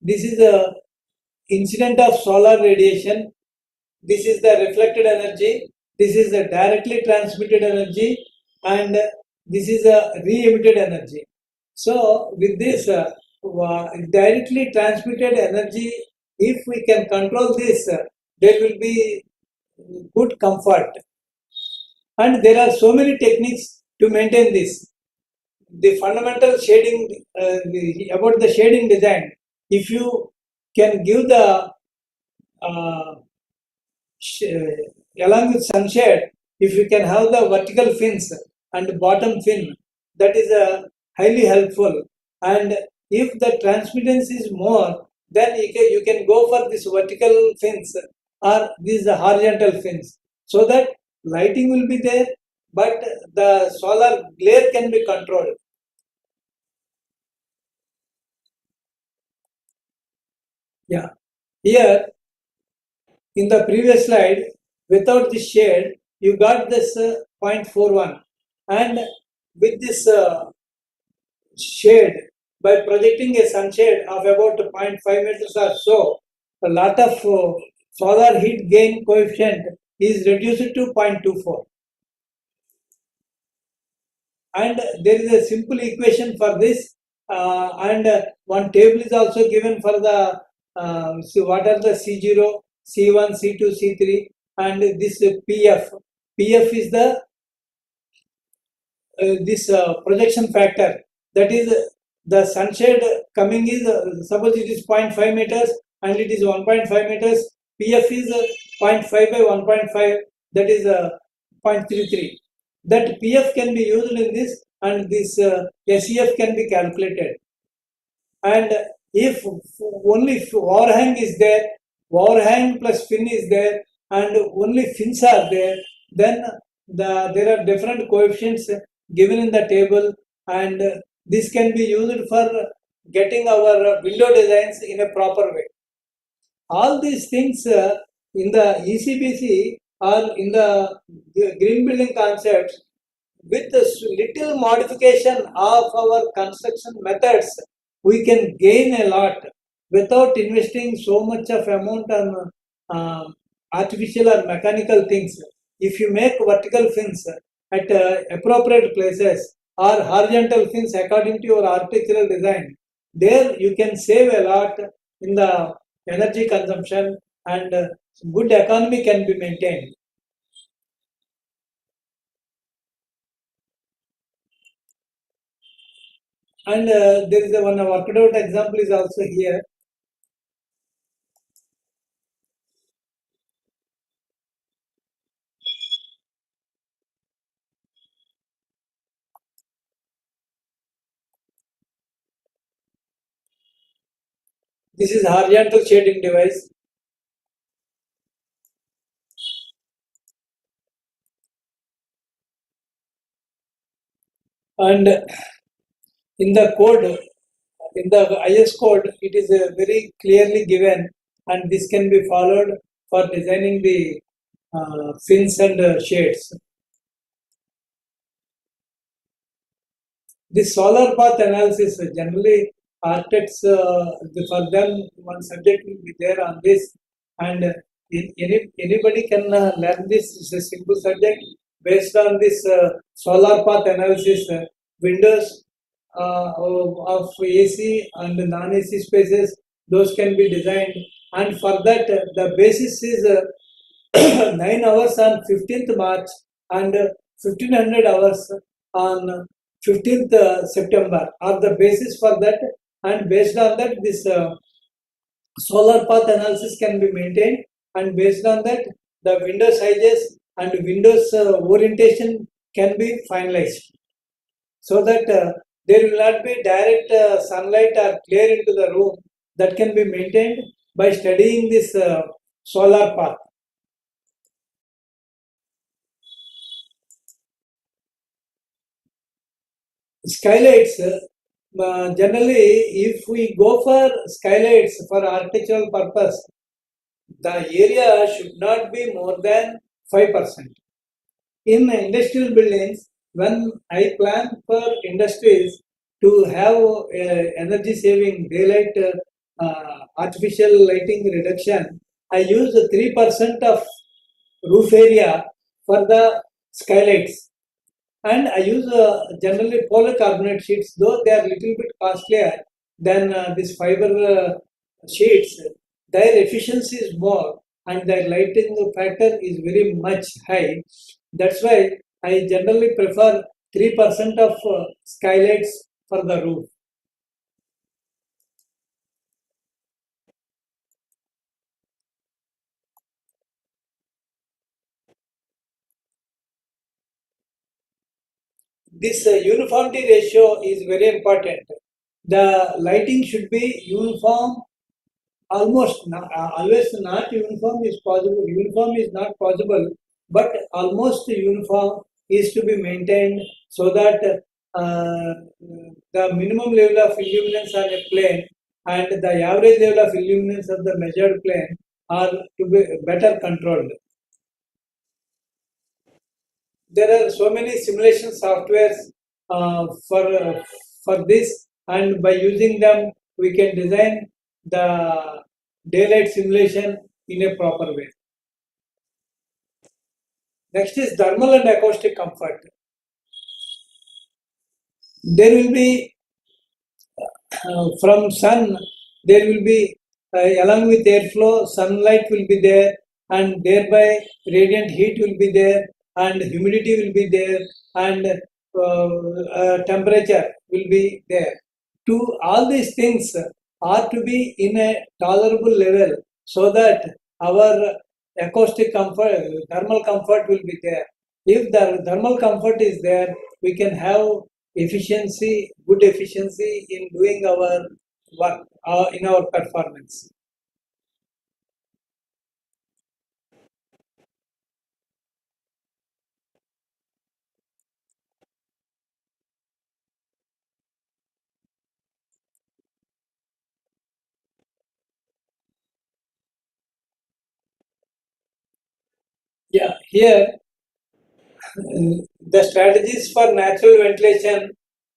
Speaker 1: This is a incident of solar radiation. This is the reflected energy. This is the directly transmitted energy, and this is a re-emitted energy. So with this directly transmitted energy, if we can control this, there will be good comfort. And there are so many techniques to maintain this. The fundamental shading, about the shading design, if you can give the uh, along with sunshade, if you can have the vertical fins and bottom fin, that is highly helpful. And if the transmittance is more, then you can go for this vertical fins or these horizontal fins, so that lighting will be there, but the solar glare can be controlled. Yeah. Here in the previous slide, without the shade, you got this 0.41, and with this shade, by projecting a sunshade of about 0.5 meters or so, a lot of solar heat gain coefficient is reduced to 0.24. And there is a simple equation for this, and one table is also given for the so what are the C0, C1, C2, C3, and this PF. PF is the this projection factor, that is the sunshade coming is suppose it is 0.5 meters and it is 1.5 meters. PF is 0.5 by 1.5, that is 0.33. That PF can be used in this, and this SEF can be calculated. And if only overhang is there, overhang plus fin is there, and only fins are there, then there are different coefficients given in the table, and this can be used for getting our window designs in a proper way. All these things in the ECBC or in the green building concepts, with a little modification of our construction methods, we can gain a lot without investing so much of amount on artificial or mechanical things. If you make vertical fins at appropriate places or horizontal fins according to your architectural design, there you can save a lot in the energy consumption, and good economy can be maintained. And there is one worked out example is also here. This is horizontal shading device, and in the code, in the IS code, it is very clearly given, and this can be followed for designing the fins and shades. The solar path analysis, generally architects, for them, one subject will be there on this, and anybody can learn this. It's a simple subject based on this solar path analysis. Windows of AC and non-AC spaces, those can be designed, and for that the basis is 9 hours on 15th March and 1500 hours on 15th September are the basis for that, and based on that this solar path analysis can be maintained, and based on that the window sizes and windows orientation can be finalized, so that there will not be direct sunlight or glare into the room. That can be maintained by studying this solar path. Skylights, generally, if we go for skylights for architectural purpose, the area should not be more than 5%. In industrial buildings, when I plan for industries, to have energy saving daylight artificial lighting reduction, I use 3% of roof area for the skylights. And I use generally polycarbonate sheets, though they are little bit costlier than this fiber sheets. Their efficiency is more and their lighting factor is very much high. That's why I generally prefer 3% of skylights for the roof. This uniformity ratio is very important. The lighting should be uniform, almost always not uniform is possible. Uniform is not possible, but almost uniform is to be maintained so that the minimum level of illuminance on a plane and the average level of illuminance of the measured plane are to be better controlled. There are so many simulation softwares for this, and by using them we can design the daylight simulation in a proper way. Next is thermal and acoustic comfort. There will be from sun, there will be along with airflow, sunlight will be there, and thereby radiant heat will be there, and humidity will be there, and temperature will be there. To all these things are to be in a tolerable level so that our acoustic comfort, thermal comfort will be there. If the thermal comfort is there, we can have efficiency, good efficiency in doing our work, in our performance. Yeah, here the strategies for natural ventilation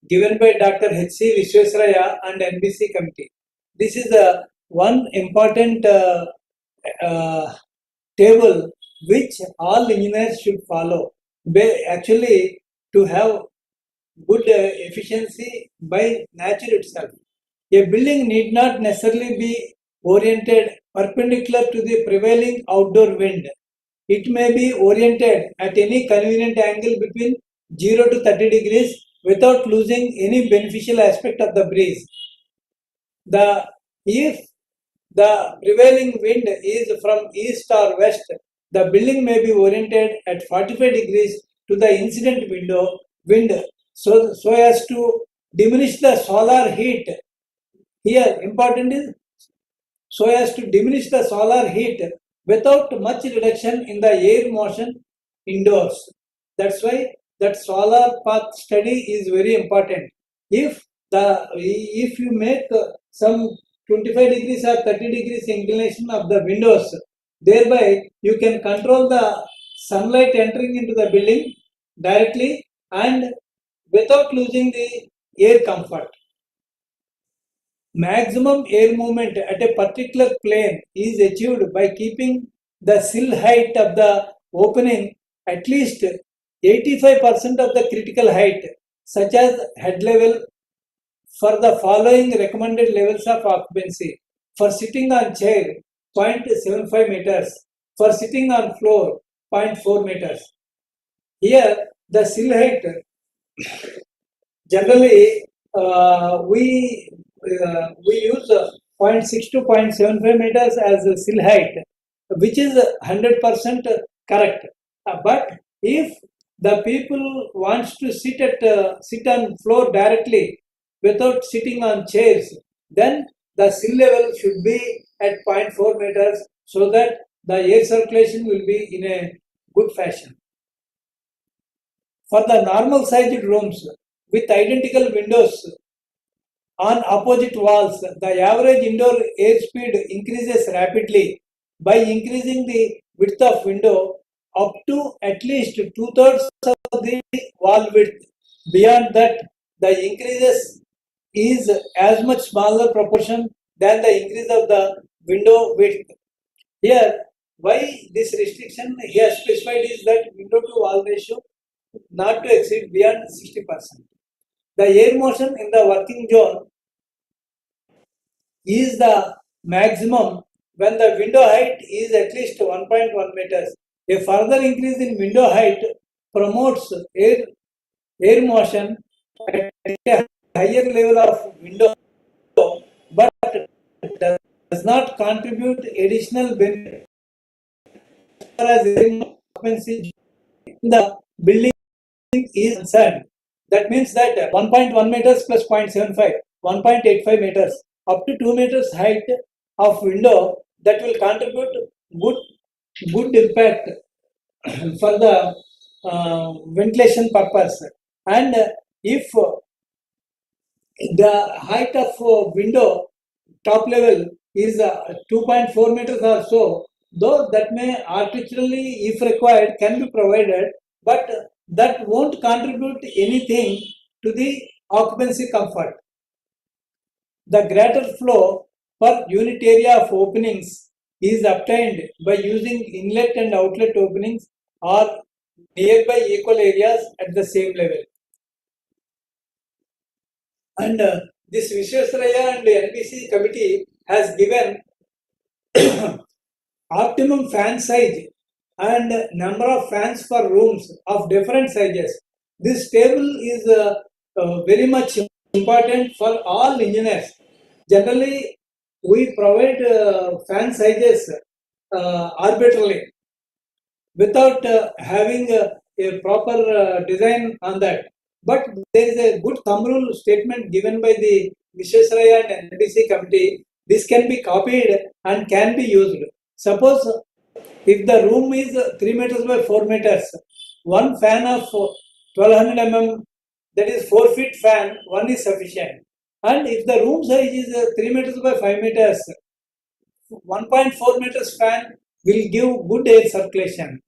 Speaker 1: given by Dr. H.C. Viswesvaraya and NBC committee. This is a one important uh, table which all engineers should follow. Actually, to have good efficiency by nature itself. A building need not necessarily be oriented perpendicular to the prevailing outdoor wind. It may be oriented at any convenient angle between 0 to 30 degrees without losing any beneficial aspect of the breeze. The if the prevailing wind is from east or west, the building may be oriented at 45 degrees to the incident wind so as to diminish the solar heat. Here, important is so as to diminish the solar heat without much reduction in the air motion indoors. That's why that solar path study is very important. If you make some 25 degrees or 30 degrees inclination of the windows, thereby you can control the sunlight entering into the building directly and without losing the air comfort. Maximum air movement at a particular plane is achieved by keeping the sill height of the opening at least 85% of the critical height, such as head level, for the following recommended levels of occupancy. For sitting on chair, 0.75 meters. For sitting on floor, 0.4 meters. Here, the sill height generally we use 0.6 to 0.75 meters as a sill height, which is 100% correct. But if the people wants to sit on floor directly without sitting on chairs, then the sill level should be at 0.4 meters so that the air circulation will be in a good fashion. For the normal sized rooms with identical windows on opposite walls, the average indoor air speed increases rapidly by increasing the width of window up to at least two-thirds of the wall width. Beyond that, the increases is as much smaller proportion than the increase of the window width. Here, why this restriction he has specified is that window to wall ratio not to exceed beyond 60%. The air motion in the working zone is the maximum when the window height is at least 1.1 meters. A further increase in window height promotes air motion at a higher level of window, but does not contribute additional benefit as air occupancy in the building is concerned. That means that 1.1 meters plus 0.75, 1.85 meters, up to 2 meters height of window that will contribute good impact for the ventilation purpose. And if the height of window top level is 2.4 meters or so, though that may artificially, if required, can be provided, but that won't contribute anything to the occupancy comfort. The greater flow per unit area of openings is obtained by using inlet and outlet openings or nearby equal areas at the same level. And this Vishwesvaraya and NBC committee has given optimum fan size and number of fans for rooms of different sizes. This table is very much important for all engineers. Generally, we provide fan sizes arbitrarily without having a proper design on that. But there is a good thumb rule statement given by the Vishwesvaraya and NBC committee. This can be copied and can be used. Suppose if the room is 3 meters by 4 meters, one fan of 1200 mm, that is 4 feet fan, one is sufficient. And if the room size is 3 meters by 5 meters, 1.4 meters fan will give good air circulation.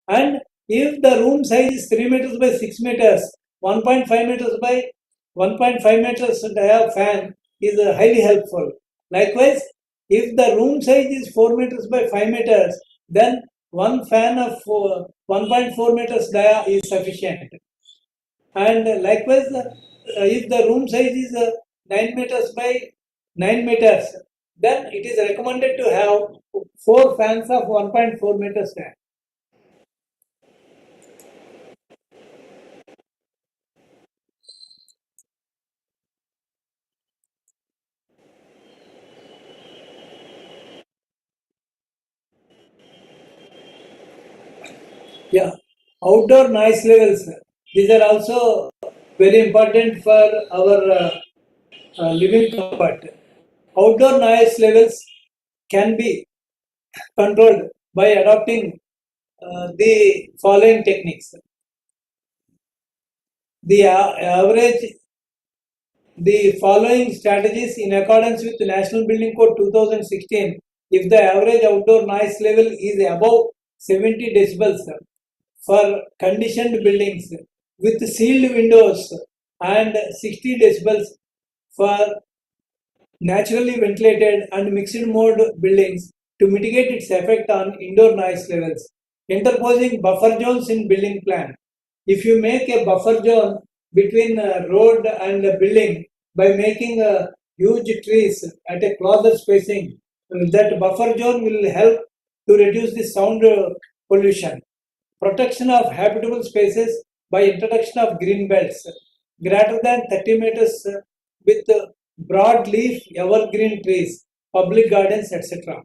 Speaker 1: And if the room size is 3 meters by 6 meters, 1.5 meters by 1.5 meters dia fan is highly helpful. Likewise, if the room size is 4 meters by 5 meters, then one fan of 1.4 meters dia is sufficient. And likewise, if the room size is 9 meters by 9 meters, then it is recommended to have 4 fans of 1.4 meters stand. Yeah, outdoor noise levels. These are also very important for our living comfort. Outdoor noise levels can be controlled by adopting the following techniques. The average, the following strategies in accordance with the National Building Code 2016. If the average outdoor noise level is above 70 decibels for conditioned buildings with sealed windows and 60 decibels for naturally ventilated and mixed mode buildings to mitigate its effect on indoor noise levels. Interposing buffer zones in building plan. If you make a buffer zone between a road and a building by making huge trees at a closer spacing, that buffer zone will help to reduce the sound pollution. Protection of habitable spaces by introduction of green belts greater than 30 meters with broadleaf evergreen trees, public gardens, etc.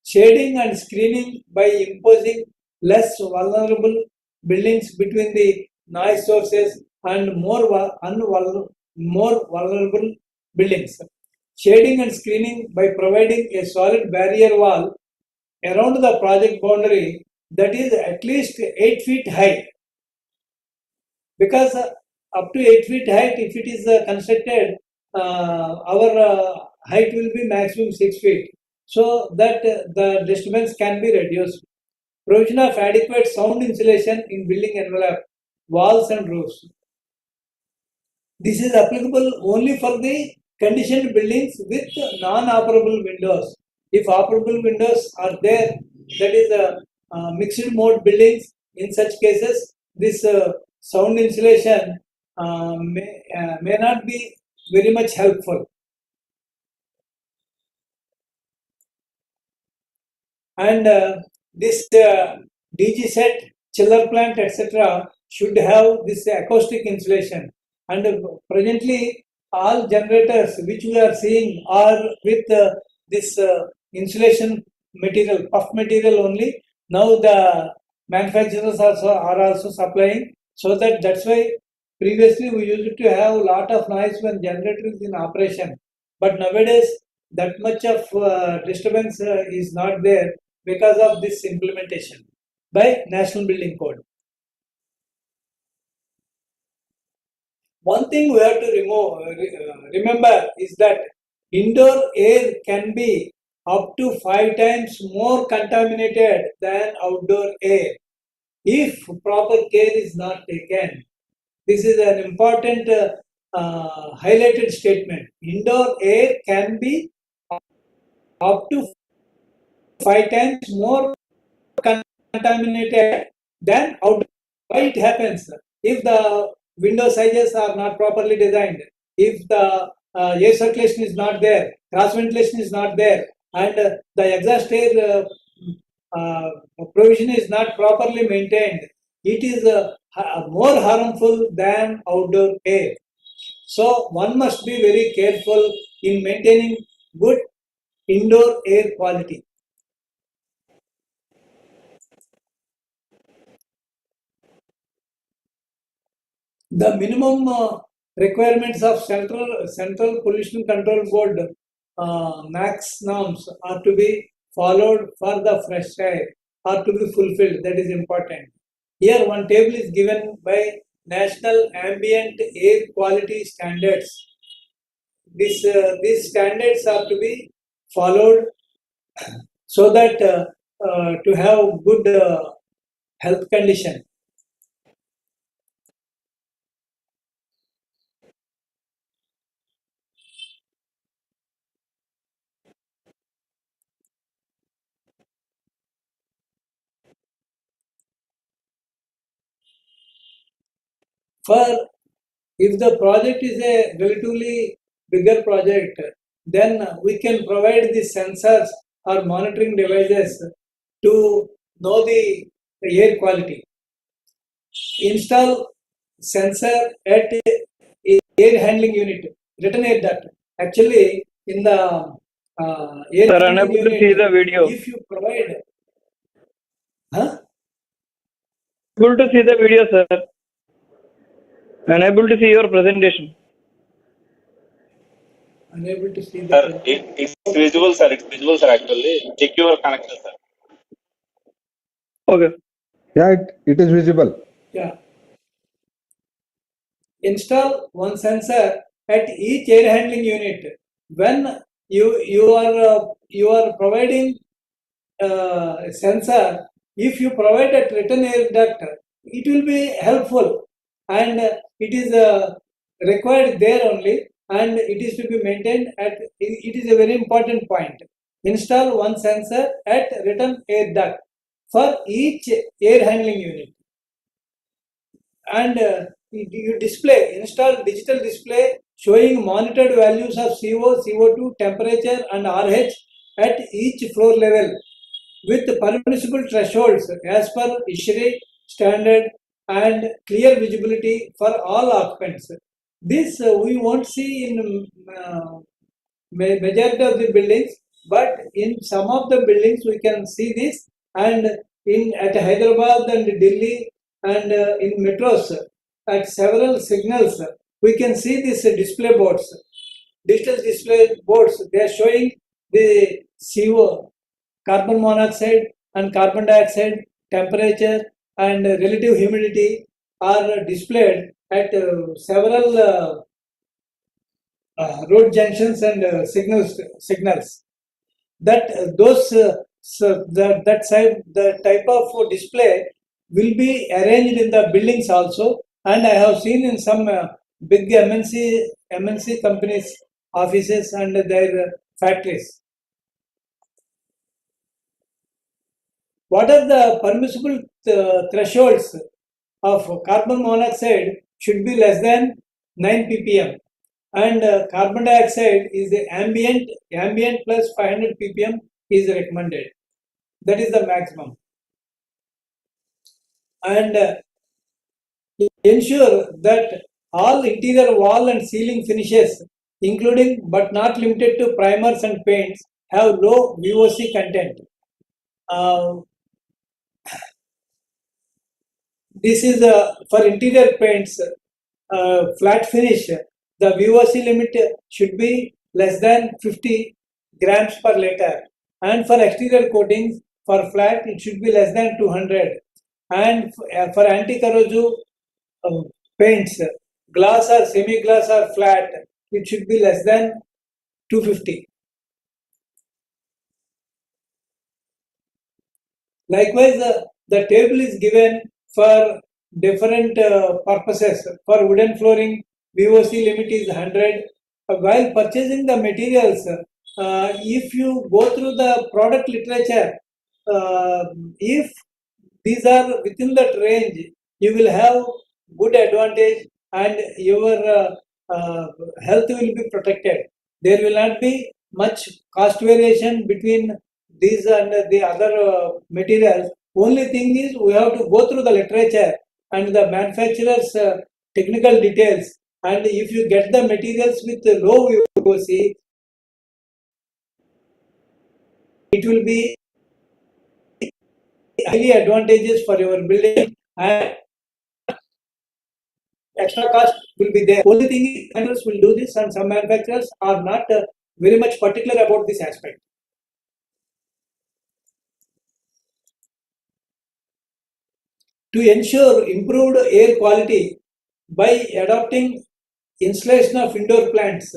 Speaker 1: Shading and screening by imposing less vulnerable buildings between the noise sources and more vulnerable buildings. Shading and screening by providing a solid barrier wall around the project boundary that is at least 8 feet high, because up to 8 feet height, if it is constructed, our height will be maximum 6 feet, so that the disturbance can be reduced. Provision of adequate sound insulation in building envelope, walls and roofs. This is applicable only for the conditioned buildings with non-operable windows. If operable windows are there, that is mixed mode buildings. In such cases, this sound insulation may not be very much helpful. And this DG set, chiller plant, etc., should have this acoustic insulation. And presently, all generators which we are seeing are with this insulation material, puff material only. Now the manufacturers are also supplying, so that's why previously we used to have a lot of noise when generator is in operation, but nowadays that much of disturbance is not there because of this implementation by National Building Code. One thing we have to remember is that indoor air can be up to 5 times more contaminated than outdoor air if proper care is not taken. This is an important highlighted statement. Indoor air can be up to 5 times more contaminated than outdoor. Why it happens? If the window sizes are not properly designed, if the air circulation is not there, cross ventilation is not there, and the exhaust air provision is not properly maintained, it is more harmful than outdoor air. So one must be very careful in maintaining good indoor air quality. The minimum requirements of Central Pollution Control Board max norms are to be followed for the fresh air, are to be fulfilled. That is important. Here one table is given by National Ambient Air Quality Standards. These standards are to be followed so that to have good health condition. For if the project is a relatively bigger project, then we can provide the sensors or monitoring devices to know the air quality. Install sensor at air handling unit, written air duct. Actually, in the air
Speaker 3: Sir,
Speaker 1: handling
Speaker 3: unable to
Speaker 1: unit,
Speaker 3: see the video.
Speaker 1: if you provide, huh?
Speaker 3: Able to see the video, sir. Unable to see your presentation.
Speaker 1: Unable to see the.
Speaker 2: Sir, it's visible, sir. It's visible, sir. Actually, check your connection, sir.
Speaker 3: Okay.
Speaker 4: Yeah, it is visible.
Speaker 1: Yeah. Install one sensor at each air handling unit. When you are providing sensor, if you provide a written air duct, it will be helpful, and it is required there only, and it is to be maintained at. It is a very important point. Install one sensor at written air duct for each air handling unit, and you install digital display showing monitored values of CO, CO2, temperature, and RH at each floor level with permissible thresholds as per ISHRI standard and clear visibility for all occupants. This we won't see in majority of the buildings, but in some of the buildings we can see this, and in at Hyderabad and Delhi and in metros at several signals we can see these display boards, digital display boards. They are showing the CO, carbon monoxide and carbon dioxide, temperature and relative humidity are displayed at several road junctions and signals. That the type of display will be arranged in the buildings also, and I have seen in some big MNC companies offices and their factories. What are the permissible thresholds of carbon monoxide should be less than 9 ppm, and carbon dioxide is the ambient plus 500 ppm is recommended. That is the maximum. And ensure that all interior wall and ceiling finishes, including but not limited to primers and paints, have low VOC content. This is for interior paints, flat finish. The VOC limit should be less than 50 grams per liter, and for exterior coatings for flat it should be less than 200. And for anti-corrosive paints, glass or semi-gloss or flat, it should be less than 250. Likewise, the table is given for different purposes. For wooden flooring, VOC limit is 100. While purchasing the materials, if you go through the product literature, if these are within that range, you will have good advantage and your health will be protected. There will not be much cost variation between these and the other materials. Only thing is we have to go through the literature and the manufacturer's technical details, and if you get the materials with low VOC, it will be highly advantageous for your building and extra cost will be there. Only thing is manufacturers will do this and some manufacturers are not very much particular about this aspect. To ensure improved air quality by adopting installation of indoor plants,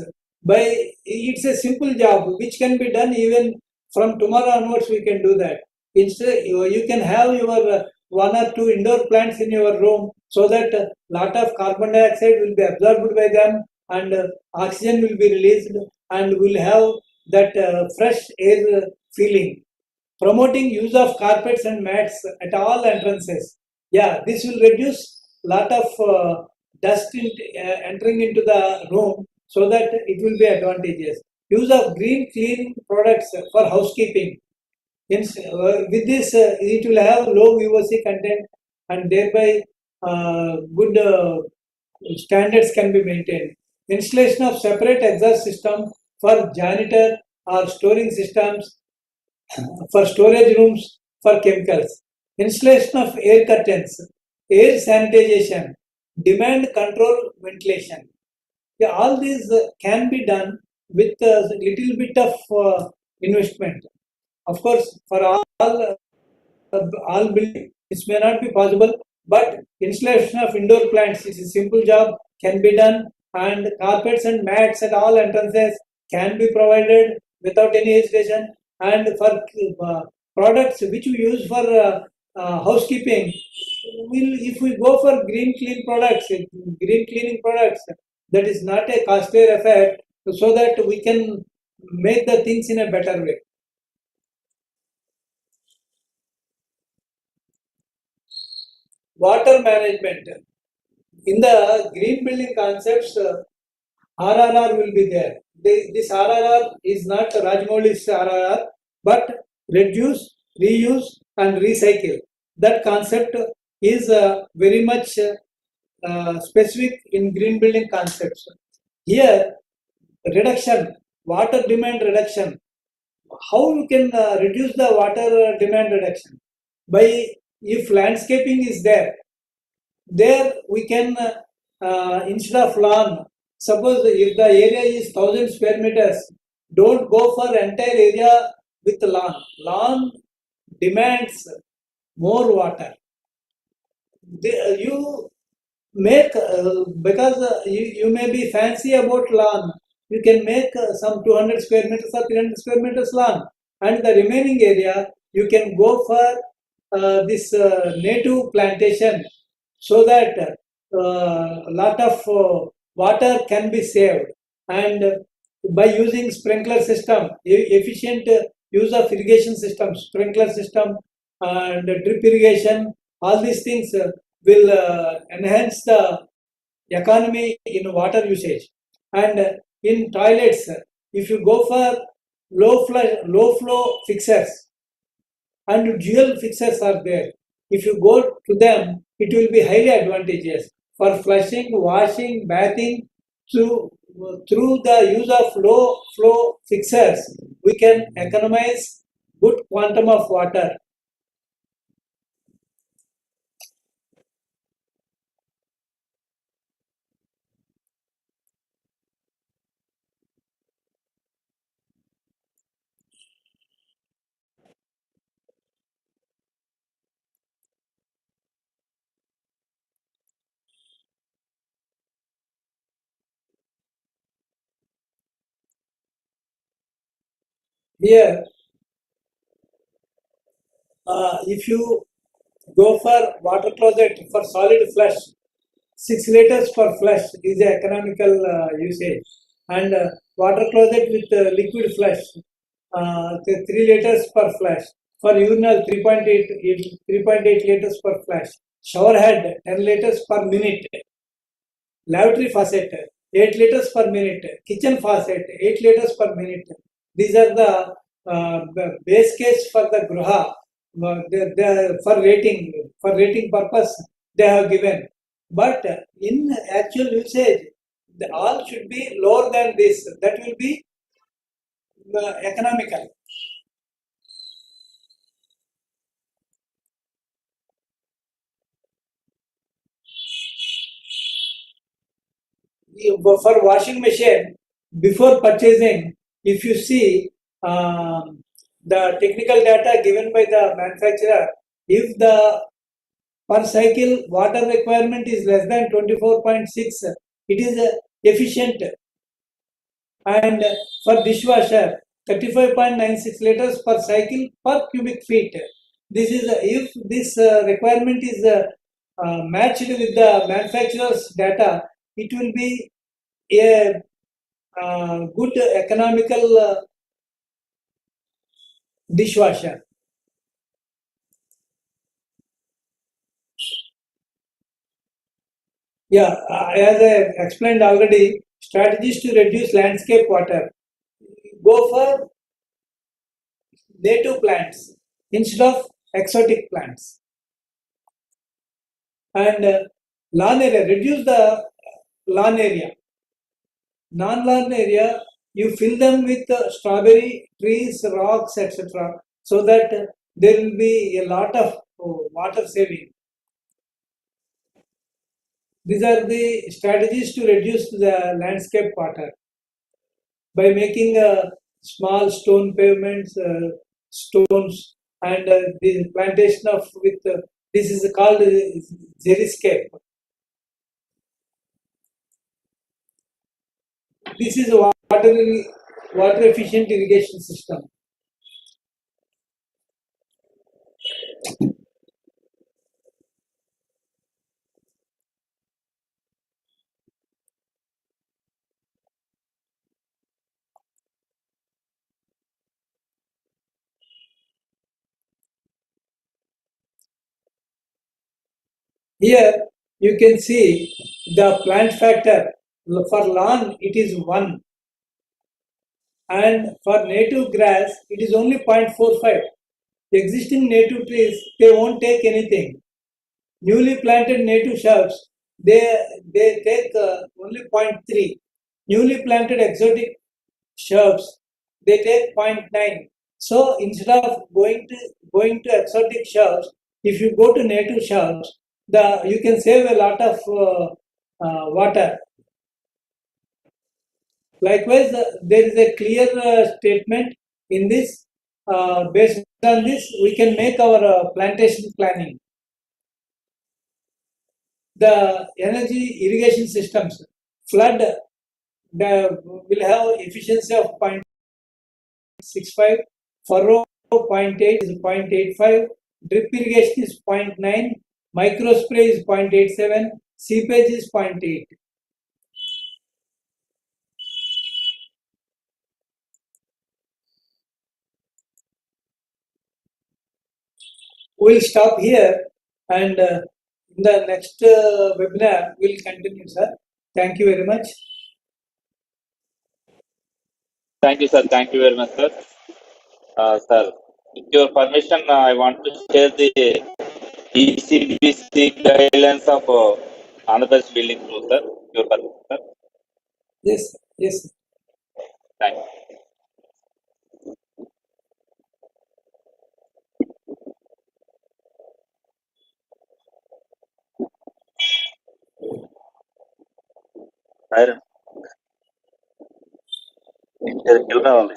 Speaker 1: it's a simple job which can be done even from tomorrow onwards. We can do that. Instead, you can have your one or two indoor plants in your room, so that a lot of carbon dioxide will be absorbed by them and oxygen will be released, and we'll have that fresh air feeling. Promoting use of carpets and mats at all entrances. Yeah, this will reduce lot of dust entering into the room, so that it will be advantageous. Use of green cleaning products for housekeeping. With this, it will have low VOC content, and thereby good standards can be maintained. Installation of separate exhaust system for janitor or storing systems for storage rooms for chemicals. Installation of air curtains, air sanitization, demand control ventilation. Yeah, all these can be done with a little bit of investment. Of course, for all buildings, this may not be possible, but installation of indoor plants is a simple job, can be done, and carpets and mats at all entrances can be provided without any hesitation. And for products which we use for housekeeping, if we go for green cleaning products, that is not a costly affair, so that we can make the things in a better way. Water management. In the green building concepts, RRR will be there. This RRR is not Rajmouli's RRR, but reduce, reuse, and recycle. That concept is very much specific in green building concepts. Here, reduction, water demand reduction. How you can reduce the water demand reduction? By, if landscaping is there we can instead of lawn, suppose if the area is 1000 square meters, don't go for entire area with lawn demands more water. You make because you may be fancy about lawn, you can make some 200 square meters or 300 square meters lawn, and the remaining area you can go for this native plantation, so that a lot of water can be saved. And by using sprinkler system, efficient use of irrigation system, sprinkler system and drip irrigation, all these things will enhance the economy in water usage. And in toilets, if you go for low flow fixers and dual fixers are there, if you go to them, it will be highly advantageous for flushing, washing, bathing. Through the use of low flow fixers, we can economize good quantum of water. Here, if you go for water closet for solid flush, 6 liters per flush is the economical usage, and water closet with liquid flush, 3 liters per flush. For urinal, 3.8 liters per flush. Shower head, 10 liters per minute. Lavatory faucet, 8 liters per minute. Kitchen faucet, 8 liters per minute. These are the base case for the Gruha. For rating purpose, they have given. But in actual usage, all should be lower than this. That will be economical. For washing machine, before purchasing, if you see the technical data given by the manufacturer, if the per cycle water requirement is less than 24.6, it is efficient. And for dishwasher, 35.96 liters per cycle per cubic feet. This is if this requirement is matched with the manufacturer's data, it will be a good economical dishwasher. Yeah, as I explained already, strategies to reduce landscape water. Go for native plants instead of exotic plants. And lawn area, reduce the lawn area. Non-lawn area, you fill them with strawberry trees, rocks, etc. so that there will be a lot of water saving. These are the strategies to reduce the landscape water by making small stone pavements, stones, and the plantation of with this is called xeriscape. This is a water efficient irrigation system. Here you can see the plant factor. For lawn it is 1, and for native grass it is only 0.45. Existing native trees, they won't take anything. Newly planted native shrubs, they take only 0.3. Newly planted exotic shrubs, they take 0.9. So instead of going to exotic shrubs, if you go to native shrubs, you can save a lot of water. Likewise, there is a clear statement in this. Based on this, we can make our plantation planning. The energy irrigation systems, flood will have efficiency of 0.65, furrow 0.8 is 0.85, drip irrigation is 0.9, micro spray is 0.87, seepage is 0.8. we'll stop here, and in the next webinar, we'll continue, sir. Thank you very much.
Speaker 2: Thank you, sir. Thank you very much, sir. Sir, with your permission, I want to share the ECBC guidelines of Andhra Pradesh building rules, sir. Your permission, sir.
Speaker 1: Yes, yes.
Speaker 2: Thank you. Iron. Kilna only.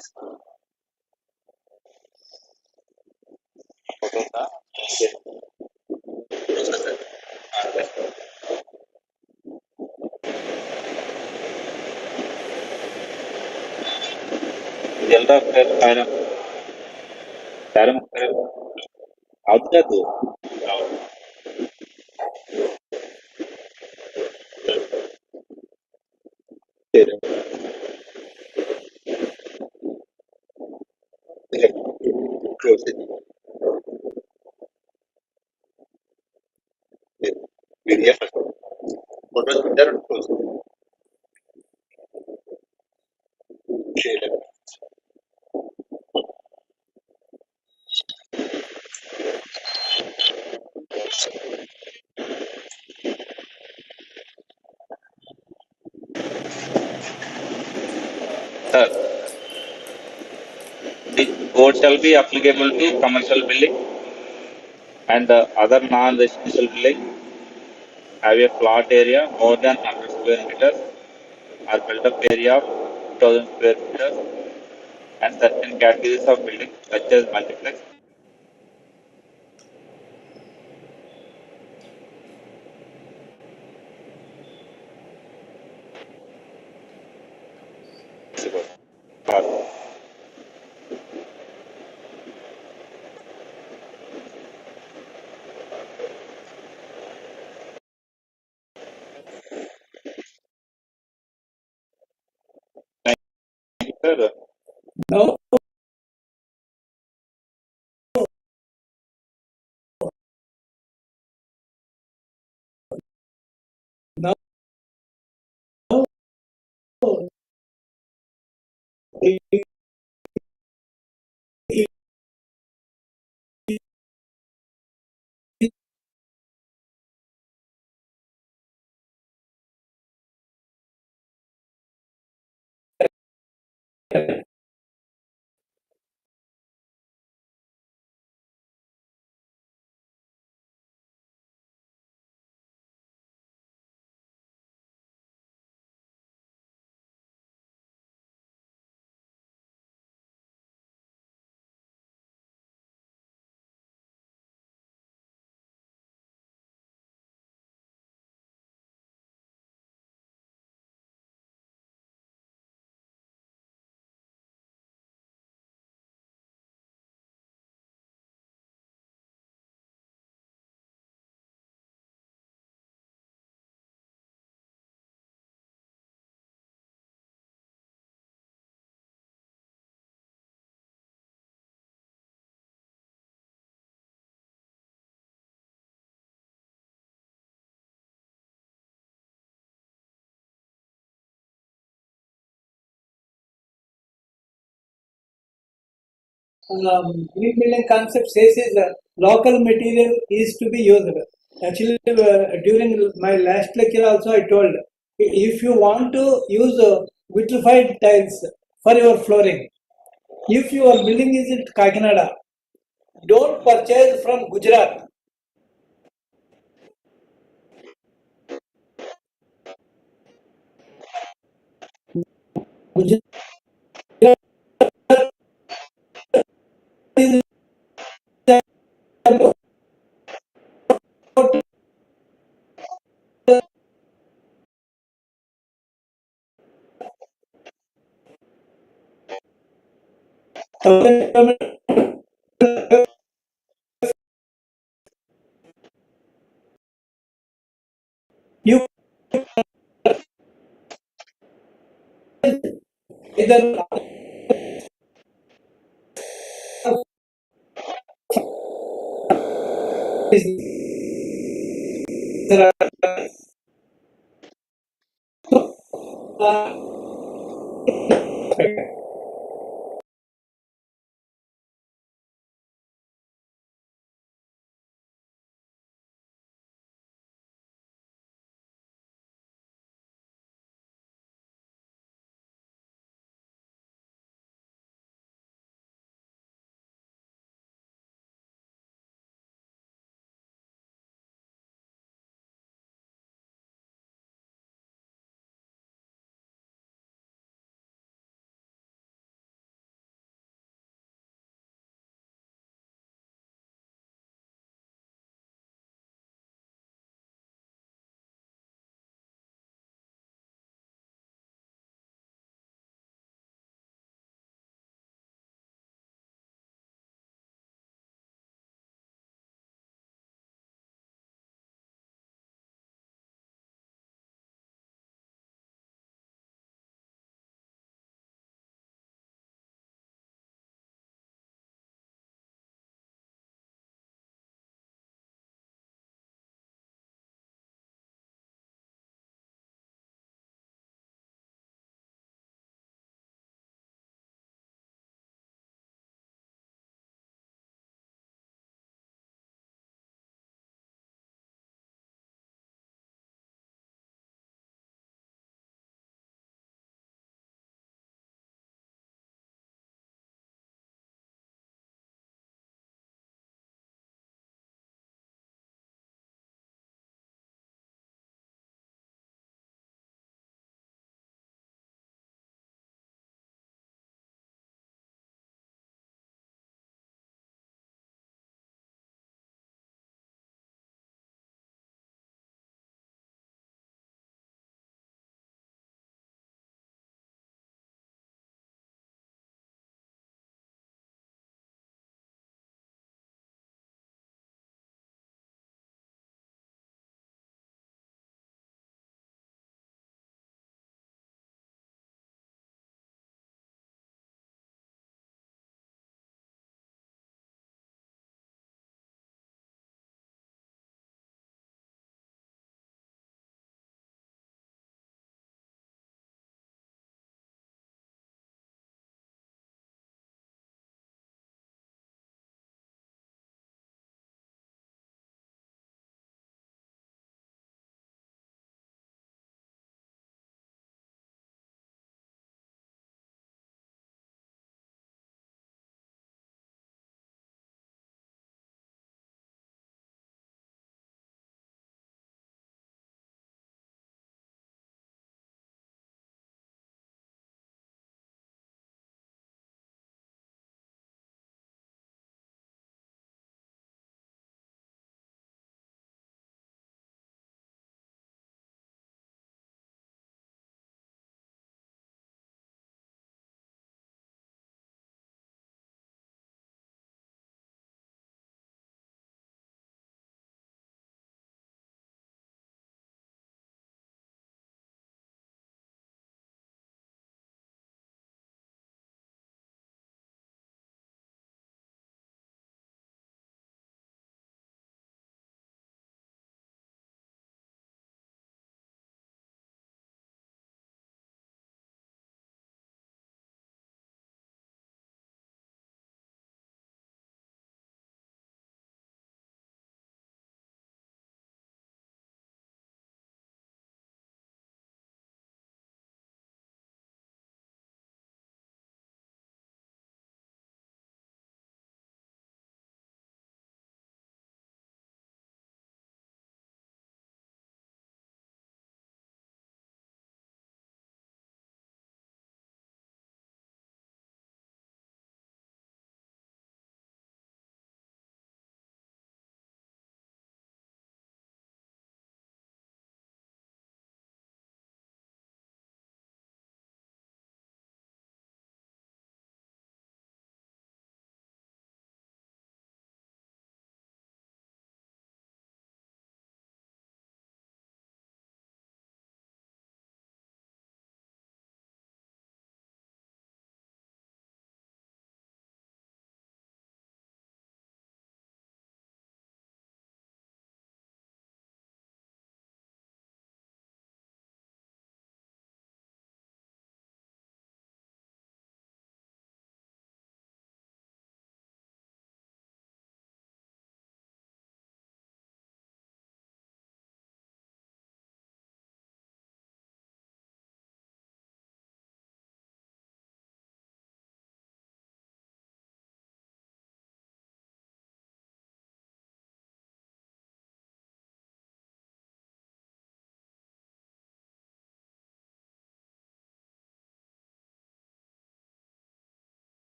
Speaker 2: Jelda iron. Iron. Out there, though. Close it. PDF. What was there? Close it. Share it. Sir, the code shall be applicable to commercial building and other non-residential building have a plot area more than 100 square meters or built-up area of 2000 square meters and certain categories of buildings such as multiplex. Sir,
Speaker 1: Now, now, green building concept says is local material is to be used. Actually, during my last lecture also I told, if you want to use vitrified tiles for your flooring, if your building is in Kakinada, don't purchase from Gujarat. Gujarat is you either. is there are